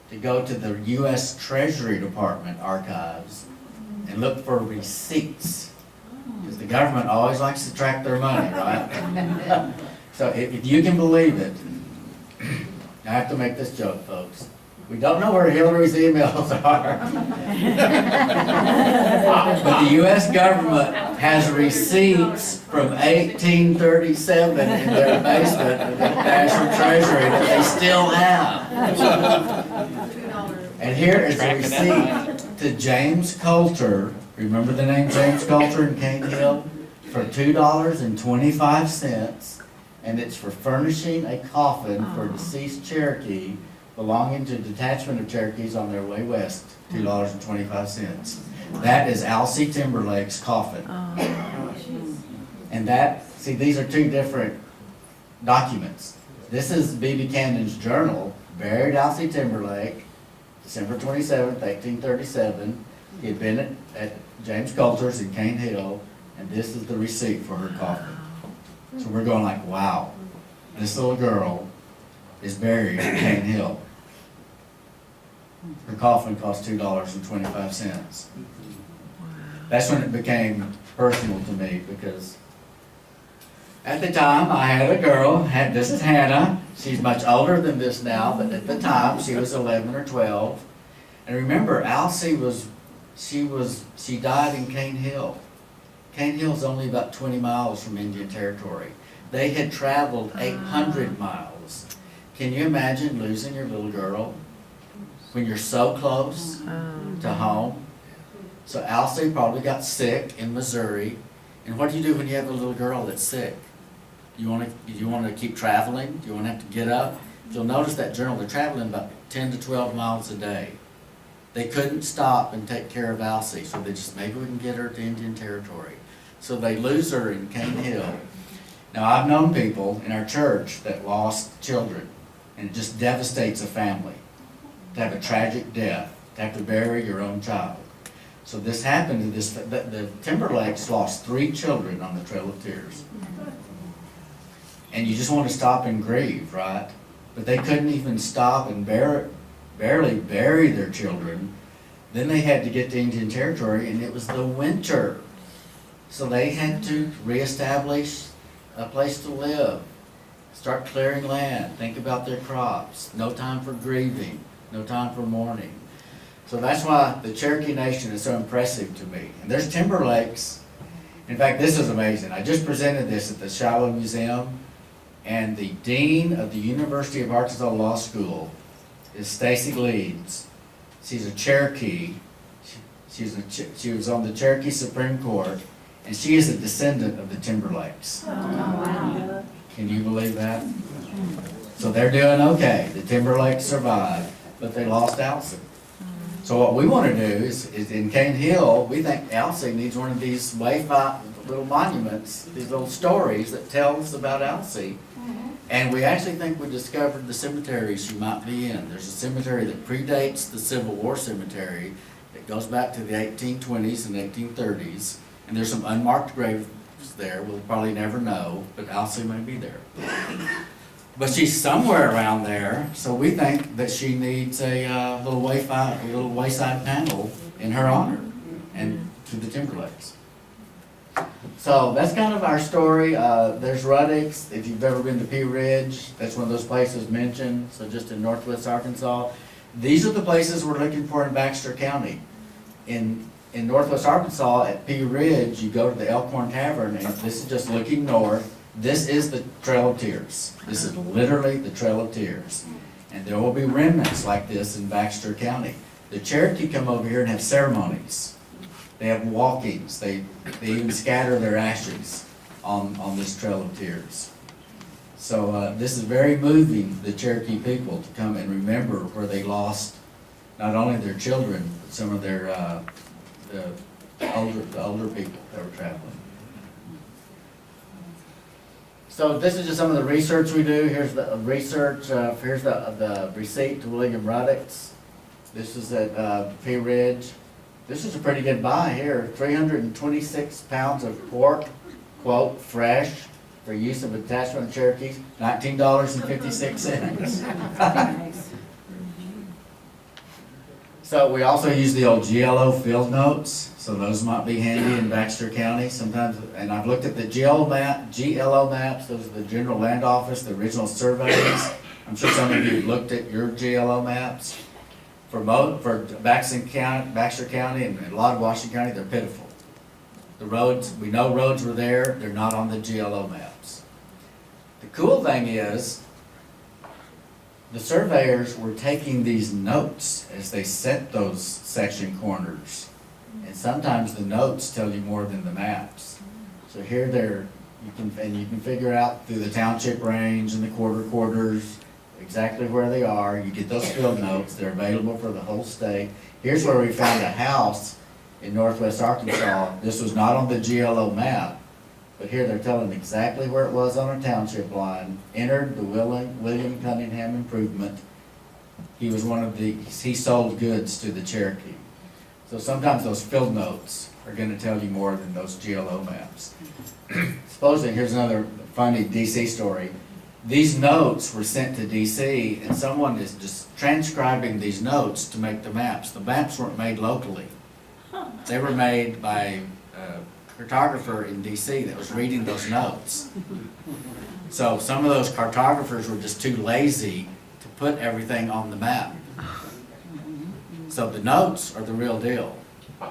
to go to the U.S. Treasury Department archives and look for receipts, because the government always likes to track their money, right? So if you can believe it, I have to make this joke, folks. We don't know where Hillary's emails are. But the U.S. government has receipts from 1837 in their basement of the National Treasury that they still have. And here is a receipt to James Coulter. Remember the name James Coulter in Cane Hill? For $2.25, and it's for furnishing a coffin for deceased Cherokee belonging to a detachment of Cherokees on their way west, $2.25. That is Alcee Timberlake's coffin. And that, see, these are 2 different documents. This is B. Buchanan's journal, buried Alcee Timberlake, December 27th, 1837. He had been at James Coulter's in Cane Hill, and this is the receipt for her coffin. So we're going like, wow, this little girl is buried in Cane Hill. Her coffin cost $2.25. That's when it became personal to me, because at the time I had a girl, this is Hannah, she's much older than this now, but at the time she was 11 or 12. And remember, Alcee she died in Cane Hill. Cane Hill's only about 20 miles from Indian Territory. They had traveled 800 miles. Can you imagine losing your little girl when you're so close to home? So Alcee probably got sick in Missouri. And what do you do when you have a little girl that's sick? You want to keep traveling? Do you want to have to get up? You'll notice that journal, they're traveling about 10 to 12 miles a day. They couldn't stop and take care of Alcee, so they just, maybe we can get her to Indian Territory. So they lose her in Cane Hill. Now, I've known people in our church that lost children, and it just devastates a family to have a tragic death, to have to bury your own child. So this happened to the Timberlakes lost 3 children on the Trail of Tears. And you just want to stop and grieve, right? But they couldn't even stop and barely bury their children. Then they had to get to Indian Territory, and it was the winter. So they had to reestablish a place to live, start clearing land, think about their crops, no time for grieving, no time for mourning. So that's why the Cherokee Nation is so impressive to me. And there's Timberlakes. In fact, this is amazing. I just presented this at the Shiloh Museum, and the Dean of the University of Arkansas Law School is Stacy Leeds. She's a Cherokee. She was on the Cherokee Supreme Court, and she is a descendant of the Timberlakes. Wow. Can you believe that? So they're doing okay. The Timberlakes survived, but they lost Alcee. So what we want to do is in Cane Hill, we think Alcee needs one of these little monuments, these little stories that tells about Alcee. And we actually think we discovered the cemetery she might be in. There's a cemetery that predates the Civil War cemetery. It goes back to the 1820s and 1830s. And there's some unmarked graves there. We'll probably never know, but Alcee may be there. But she's somewhere around there, so we think that she needs a little wayside panel in her honor and to the Timberlakes. So that's kind of our story. There's Ruddicks. If you've ever been to Pea Ridge, that's one of those places mentioned, so just in northwest Arkansas. These are the places we're looking for in Baxter County. In northwest Arkansas, at Pea Ridge, you go to the Elkhorn Tavern, and this is just looking north. This is the Trail of Tears. This is literally the Trail of Tears. And there will be remnants like this in Baxter County. The Cherokee come over here and have ceremonies. They have walkings. They even scatter their ashes on this Trail of Tears. So this is very moving, the Cherokee people, to come and remember where they lost not only their children, but some of their the older people that were traveling. So this is just some of the research we do. Here's the research. Here's the receipt to William Ruddicks. This is at Pea Ridge. This is a pretty good buy here. 326 pounds of pork, quote, fresh, for use of attachment of Cherokees, $19.56. So we also use the old GLO field notes, so those might be handy in Baxter County sometimes. And I've looked at the GLO maps, those are the General Land Office, the original surveys. I'm sure some of you looked at your GLO maps. For Baxter County and a lot of Washington County, they're pitiful. The roads, we know roads were there, they're not on the GLO maps. The cool thing is, the surveyors were taking these notes as they set those section corners. And sometimes the notes tell you more than the maps. So here you can figure out through the township range and the quarters, exactly where they are. You get those field notes, they're available for the whole state. Here's where we found a house in northwest Arkansas. This was not on the GLO map, but here they're telling exactly where it was on a township line. Entered the William Cunningham improvement. He was he sold goods to the Cherokee. So sometimes those field notes are gonna tell you more than those GLO maps. Supposedly, here's another funny DC story. These notes were sent to DC, and someone is just transcribing these notes to make the maps. The maps weren't made locally. They were made by a cartographer in DC that was reading those notes. So some of those cartographers were just too lazy to put everything on the map. So the notes are the real deal.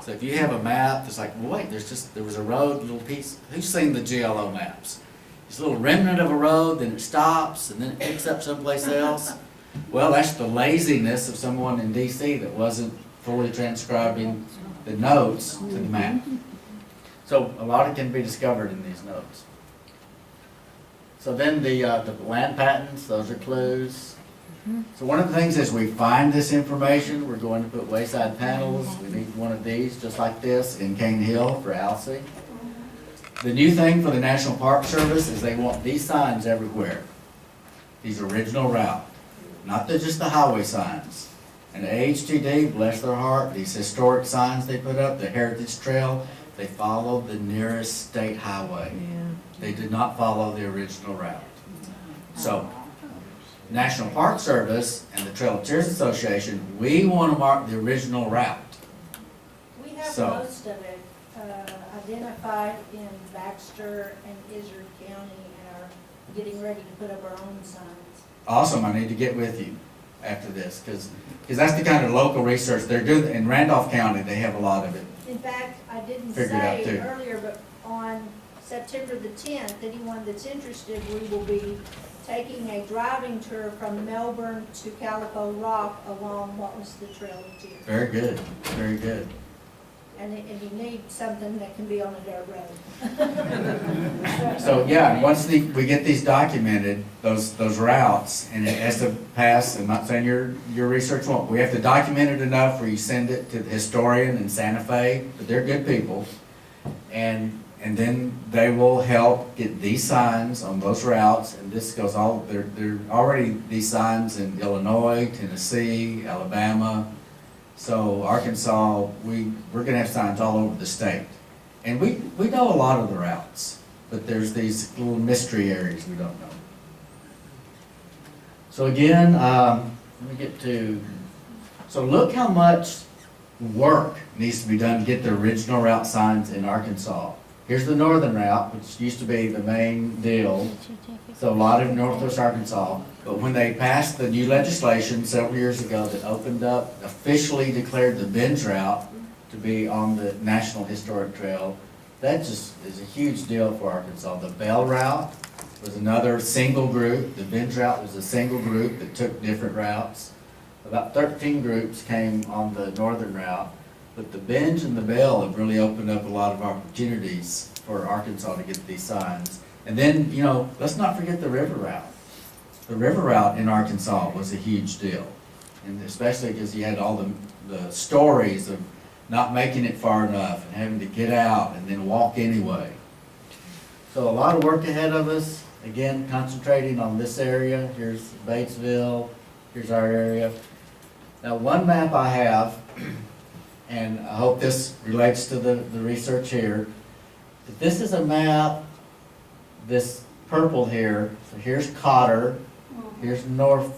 So if you have a map that's like, well, wait, there was a road, little piece. Who's seen the GLO maps? It's a little remnant of a road, then it stops, and then it picks up someplace else. Well, that's the laziness of someone in DC that wasn't fully transcribing the notes to the map. So a lot can be discovered in these notes. So then the land patents, those are clues. So one of the things is we find this information, we're going to put wayside panels. We need one of these just like this in Cane Hill for Alcee. The new thing for the National Park Service is they want these signs everywhere. These original route, not just the highway signs. And AHTD, bless their heart, these historic signs they put up, the Heritage Trail, they followed the nearest state highway. They did not follow the original route. So, National Park Service and the Trail of Tears Association, we want to mark the original route. We have So- most of it identified in Baxter and Izard County and are getting ready to put up our own signs. Awesome, I need to get with you after this, because that's the kind of local research they're doing. In Randolph County, they have a lot of it. In fact, I didn't Figured out say too. earlier, but on September the 10th, anyone that's interested, we will be taking a driving tour from Melbourne to Calico Rock along what was the Trail of Tears. Very good, very good. And you need something that can be on a dirt road. So, yeah, and once we get these documented, those routes, and it has to pass, I'm not saying your research won't, we have to document it enough where you send it to the historian in Santa Fe, but they're good people. And then they will help get these signs on those routes, and this goes all, there are already these signs in Illinois, Tennessee, Alabama. So Arkansas, we're gonna have signs all over the state. And we know a lot of the routes, but there's these little mystery areas we don't know. So again, let me get to, so look how much work needs to be done to get the original route signs in Arkansas. Here's the northern route, which used to be the main deal. So a lot of Northwest Arkansas. But when they passed the new legislation several years ago that opened up, officially declared the Benz route to be on the National Historic Trail, that just is a huge deal for Arkansas. The Bell route was another single group. The Benz route was a single group that took different routes. About 13 groups came on the northern route. But the Benz and the Bell have really opened up a lot of opportunities for Arkansas to get these signs. And then, you know, let's not forget the river route. The river route in Arkansas was a huge deal. And especially because you had all the stories of not making it far enough and having to get out and then walk anyway. So a lot of work ahead of us. Again, concentrating on this area. Here's Batesville, here's our area. Now, one map I have, and I hope this relates to the research here. But this is a map, this purple here, so here's Cotter, here's Norfolk,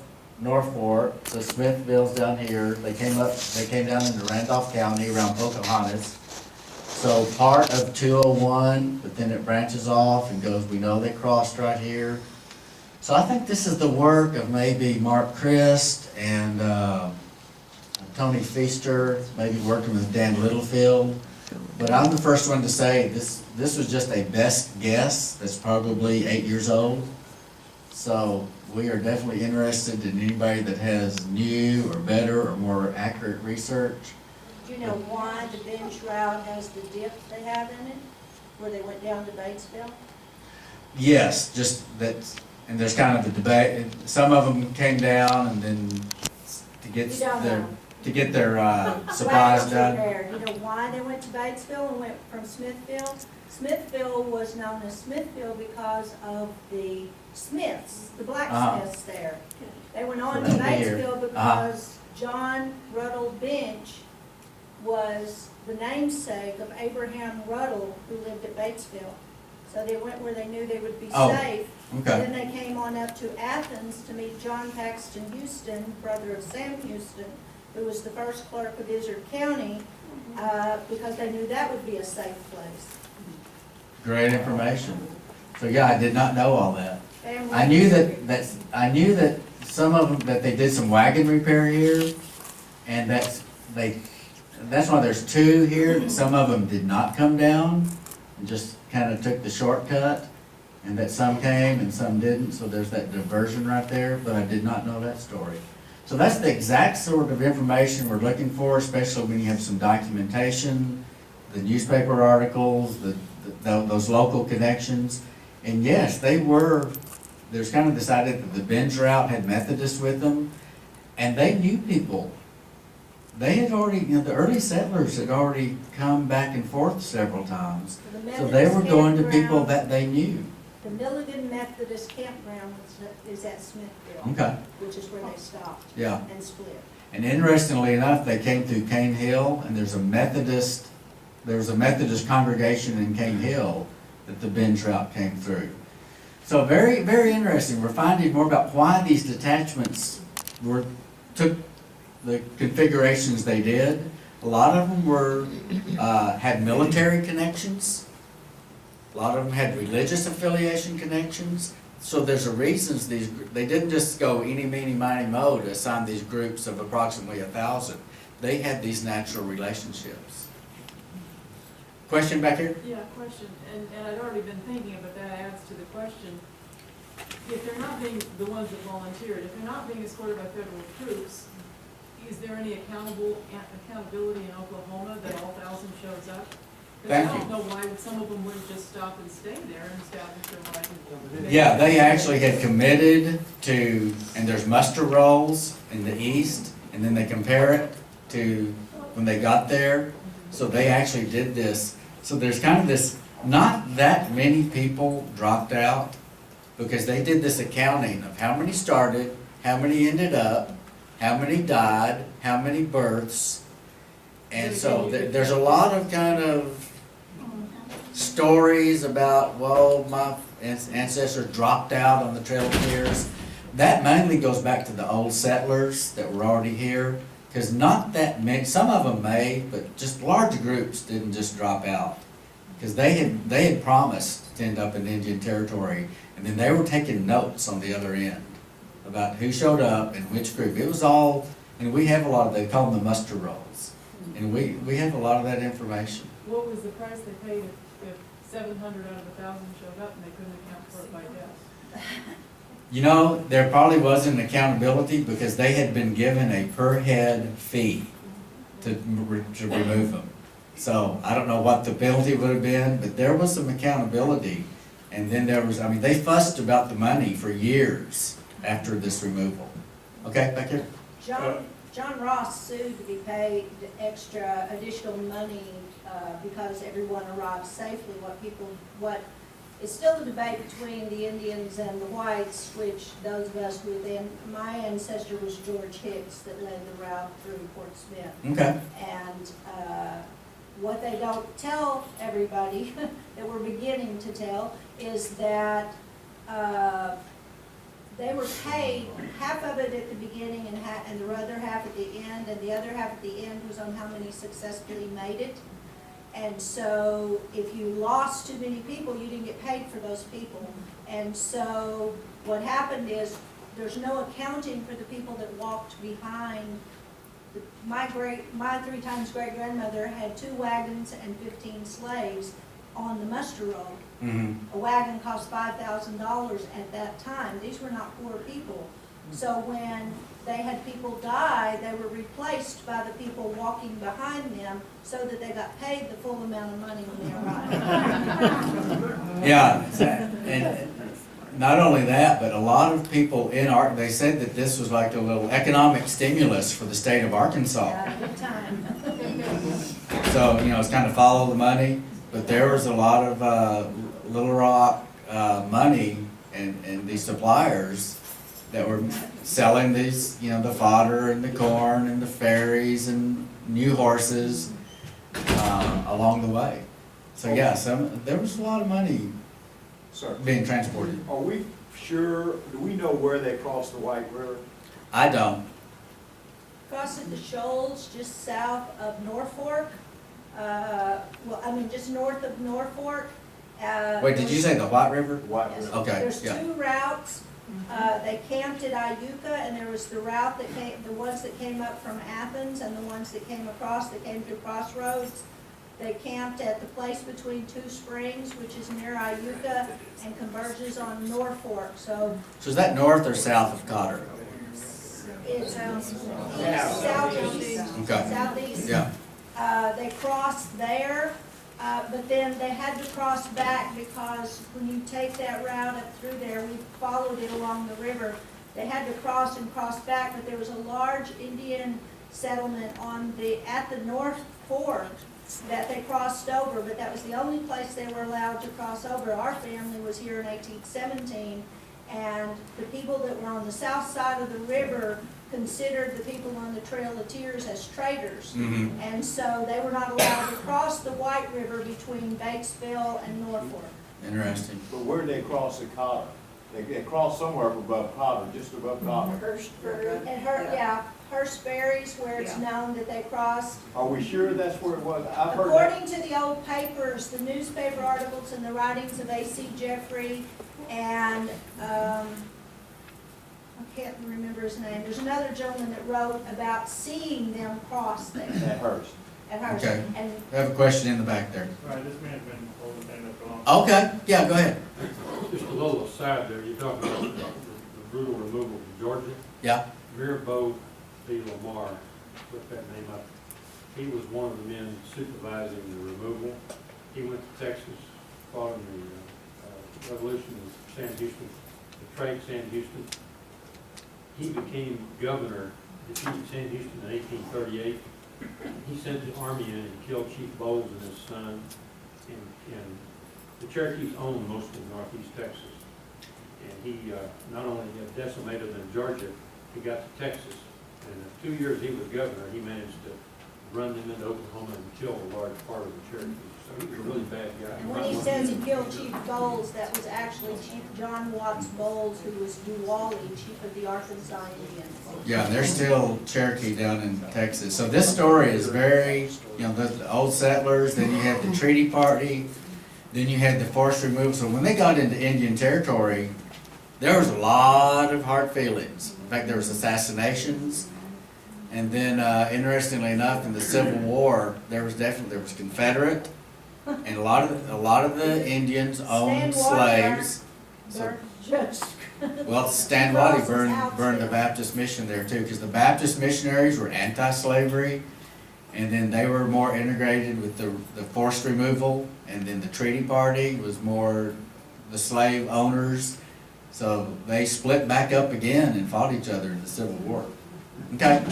so Smithville's down here. They came down into Randolph County around Pocahontas. So part of 201, but then it branches off and goes, we know they crossed right here. So I think this is the work of maybe Mark Christ and Tony Feaster, maybe working with Dan Littlefield. But I'm the first one to say this was just a best guess that's probably 8 years old. So we are definitely interested in anybody that has new or better or more accurate research. Do you know why the bench route has the dip they have in it, where they went down to Batesville? Yes, just that, and there's kind of a debate. Some of them came down and then to get their supplies done. You know why they went to Batesville and went from Smithville? Smithville was known as Smithville because of the Smiths, the blacksmiths there. They went on to Batesville because John Ruddle Bench was the namesake of Abraham Ruddle, who lived at Batesville. So they went where they knew they would be safe. Okay. And then they came on up to Athens to meet John Paxton Houston, brother of Sam Houston, who was the first clerk of Izzard County, because they knew that would be a safe place. Great information. So yeah, I did not know all that. I knew that some of them, that they did some wagon repair here, and that's why there's two here. Some of them did not come down and just kind of took the shortcut, and that some came and some didn't. So there's that diversion right there. But I did not know that story. So that's the exact sort of information we're looking for, especially when you have some documentation, the newspaper articles, those local connections. And yes, there's kind of this idea that the Benz route had Methodists with them, and they knew people. They had already, the early settlers had already come back and forth several times. So they were going to people that they knew. The Milligan Methodist campground is at Smithville, Okay. which is where they stopped and split. And interestingly enough, they came through Cane Hill, and there was a Methodist congregation in Cane Hill that the Benz route came through. So very, very interesting. We're finding more about why these detachments took the configurations they did. A lot of them had military connections. A lot of them had religious affiliation connections. So there's a reason they didn't just go eeny, meeny, miny, mo to assign these groups of approximately 1,000. They had these natural relationships. Question back here? Yeah, question, and I'd already been thinking, but that adds to the question. if they're not being, the ones that volunteered, if they're not being escorted by federal troops, is there any accountability in Oklahoma that all 1,000 shows up? Because I don't know why some of them wouldn't just stop and stay there and establish their life. Yeah, they actually had committed to, and there's muster rolls in the east, and then they compare it to when they got there. So they actually did this. So there's kind of this, not that many people dropped out, because they did this accounting of how many started, how many ended up, how many died, how many births. And so there's a lot of kind of stories about, well, my ancestor dropped out on the Trail of Tears. That mainly goes back to the old settlers that were already here, because not that many, some of them may, but just large groups didn't just drop out. Because they had promised to end up in Indian Territory, and then they were taking notes on the other end about who showed up and which group. It was all, and we have a lot of, they call them the muster rolls. And we have a lot of that information. What was the price they paid if 700 out of 1,000 showed up and they couldn't account for it by death? You know, there probably wasn't accountability because they had been given a per head fee to remove them. So I don't know what the penalty would have been, but there was some accountability. And then there was, I mean, they fussed about the money for years after this removal. Okay, back here. John Ross sued to be paid extra additional money because everyone arrived safely. What is still a debate between the Indians and the whites, which those of us within, my ancestor was George Hicks that led the route through Fort Smith. Okay. And what they don't tell everybody, that we're beginning to tell, is that they were paid half of it at the beginning and the other half at the end, and the other half at the end was on how many successfully made it. And so if you lost too many people, you didn't get paid for those people. And so what happened is there's no accounting for the people that walked behind. My 3 times great grandmother had 2 wagons and 15 slaves on the muster roll. Mm-hmm. A wagon cost $5,000 at that time. These were not poor people. So when they had people die, they were replaced by the people walking behind them so that they got paid the full amount of money when they arrived. Yeah, and not only that, but a lot of people they said that this was like a little economic stimulus for the state of Arkansas. Yeah, good time. So, you know, it's kind of follow the money, but there was a lot of Little Rock money and these suppliers that were selling these, you know, the fodder and the corn and the ferries and new horses along the way. So yeah, there was a lot of money Sir, being transported. are we sure, do we know where they crossed the White River? I don't. Crossing the shoals just south of Norfolk, just north of Norfolk. Wait, did you say the White River? White Yes. River. Okay, There's yeah. 2 routes. They camped at Iuka, and there was the route that came, the ones that came up from Athens and the ones that came across, that came through Crossroads. They camped at the place between 2 springs, which is near Iuka, and converges on Norfolk. So So is that north or south of Cotter? it's southeast. Okay. Southeast. Yeah. They crossed there, but then they had to cross back because when you take that route up through there, we followed it along the river. They had to cross and cross back, but there was a large Indian settlement at the North Fork that they crossed over, but that was the only place they were allowed to cross over. Our family was here in 1817, and the people that were on the south side of the river considered the people on the Trail of Tears as traitors. Mm-hmm. And so they were not allowed to cross the White River between Batesville and Norfolk. Interesting. But where did they cross the Cotter? They crossed somewhere up above Cotter, just above Cotter. Hurstberry's where it's known that they crossed. Are we sure that's where it was? I've heard that. According to the old papers, the newspaper articles and the writings of A.C. Jeffrey and, I can't remember his name, there's another gentleman that wrote about seeing them cross there At Hearst. at Hurst. Okay. And I have a question in the back there. Right, this may have been holding thing up wrong. Okay, yeah, go ahead. Just to little aside there, you talk about the brutal removal from Georgia. Yeah, Mirbeau B. Lamar, look that name up. He was one of the men supervising the removal. He went to Texas, fought in the revolution of Sam Houston, betrayed Sam Houston. He became governor, defeated Sam Houston in 1838. He sent the army in and killed Chief Bowles and his son. And the Cherokees owned most of northeast Texas. And he not only decimated them in Georgia, he got to Texas. And in 2 years he was governor, he managed to run them into Oklahoma and kill a large part of the Cherokees. So he was a really bad guy. And when he says he killed Chief Bowles, that was actually Chief John Watts Bowles, who was Duwally, chief of the Arkansas Indians. yeah, they're still Cherokee down in Texas. So this story is very, you know, the old settlers, then you had the treaty party, then you had the forced removal. So when they got into Indian territory, there was a lot of hard feelings. In fact, there was assassinations. And then, interestingly enough, in the Civil War, there was Confederate, and a lot of the Indians owned slaves. So, Just well, Stan Waddy burned the Baptist mission there too, because the Baptist missionaries were anti-slavery, and then they were more integrated with the forced removal, and then the treaty party was more the slave owners. So they split back up again and fought each other in the Civil War. Okay.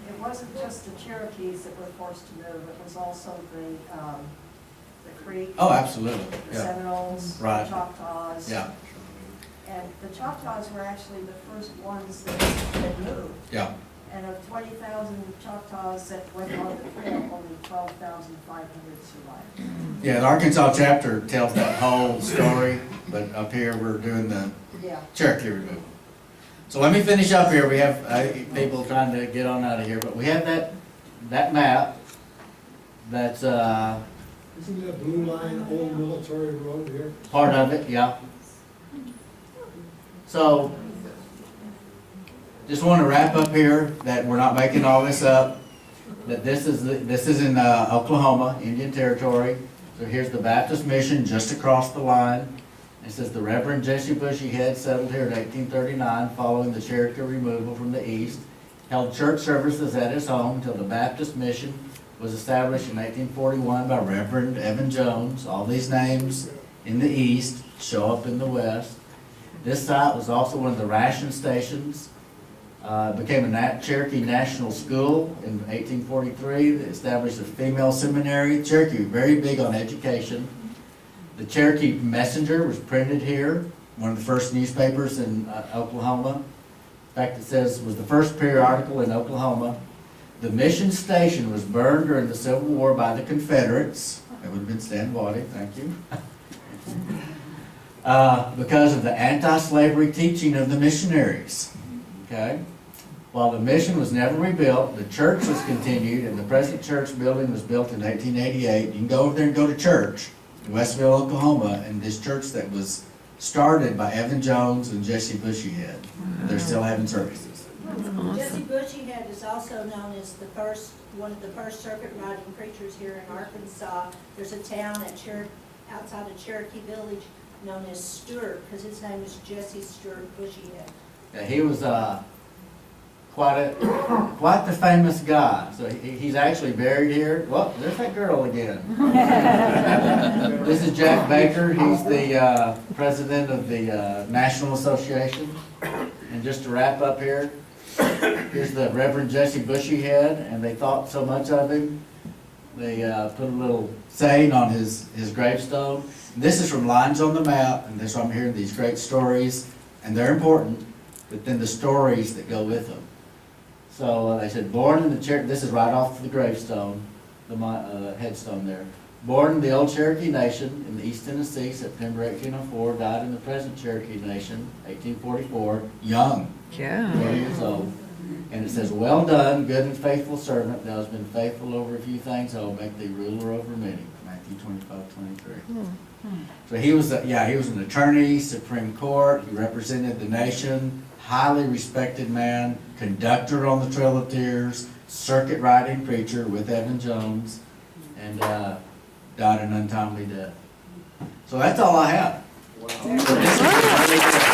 It wasn't just the Cherokees that were forced to move, it was also the Creek. Oh, absolutely. The Yeah. Seminoles, the Right. Choctaws. Yeah. And the Choctaws were actually the first ones that moved. Yeah. And of 20,000 Choctaws that went on the trail, only 12,500 survived. Yeah, the Arkansas chapter tells that whole story, but up here we're doing the Yeah. Cherokee removal. So let me finish up here. We have people trying to get on out of here, but we have that map that's Isn't that blue line old military road here? part of it, yeah. So, just want to wrap up here that we're not making all this up. That this is in Oklahoma, Indian Territory. So here's the Baptist mission just across the line. It says the Reverend Jesse Bushy Head settled here in 1839 following the Cherokee removal from the east. Held church services at his home until the Baptist mission was established in 1841 by Reverend Evan Jones. All these names in the east show up in the west. This site was also one of the ration stations. Became a Cherokee National School in 1843. They established a female seminary. Cherokee, very big on education. The Cherokee Messenger was printed here, one of the first newspapers in Oklahoma. In fact, it says was the first periodical in Oklahoma. The mission station was burned during the Civil War by the Confederates. That would have been Stan Waddy, thank you. Because of the anti-slavery teaching of the missionaries. Okay? While the mission was never rebuilt, the church was continued, and the present church building was built in 1888. You can go over there and go to church in Westville, Oklahoma, and this church that was started by Evan Jones and Jesse Bushy Head. They're still having services. Jesse Bushy Head is also known as one of the first circuit riding preachers here in Arkansas. There's a town outside of Cherokee Village known as Stewart, because his name is Jesse Stewart Bushy Head. Yeah, he was quite the famous guy. So he's actually buried here. Well, there's that girl again. This is Jack Baker. He's the president of the National Association. And just to wrap up here, here's the Reverend Jesse Bushy Head, and they thought so much of him. They put a little saying on his gravestone. This is from Lines on the Map, and this I'm hearing these great stories, and they're important, but then the stories that go with them. So they said, born in the Cherokee, this is right off the gravestone, the headstone there. Born in the old Cherokee Nation in the East Tennessee, September 1804, died in the present Cherokee Nation, 1844, young, 20 years old. And it says, well done, good and faithful servant, thou hast been faithful over a few things, I will make thee ruler over many. Matthew 25:23. So he was an attorney, Supreme Court, he represented the nation, highly respected man, conductor on the Trail of Tears, circuit riding preacher with Evan Jones, and died an untimely death. So that's all I have. Wow. So this is-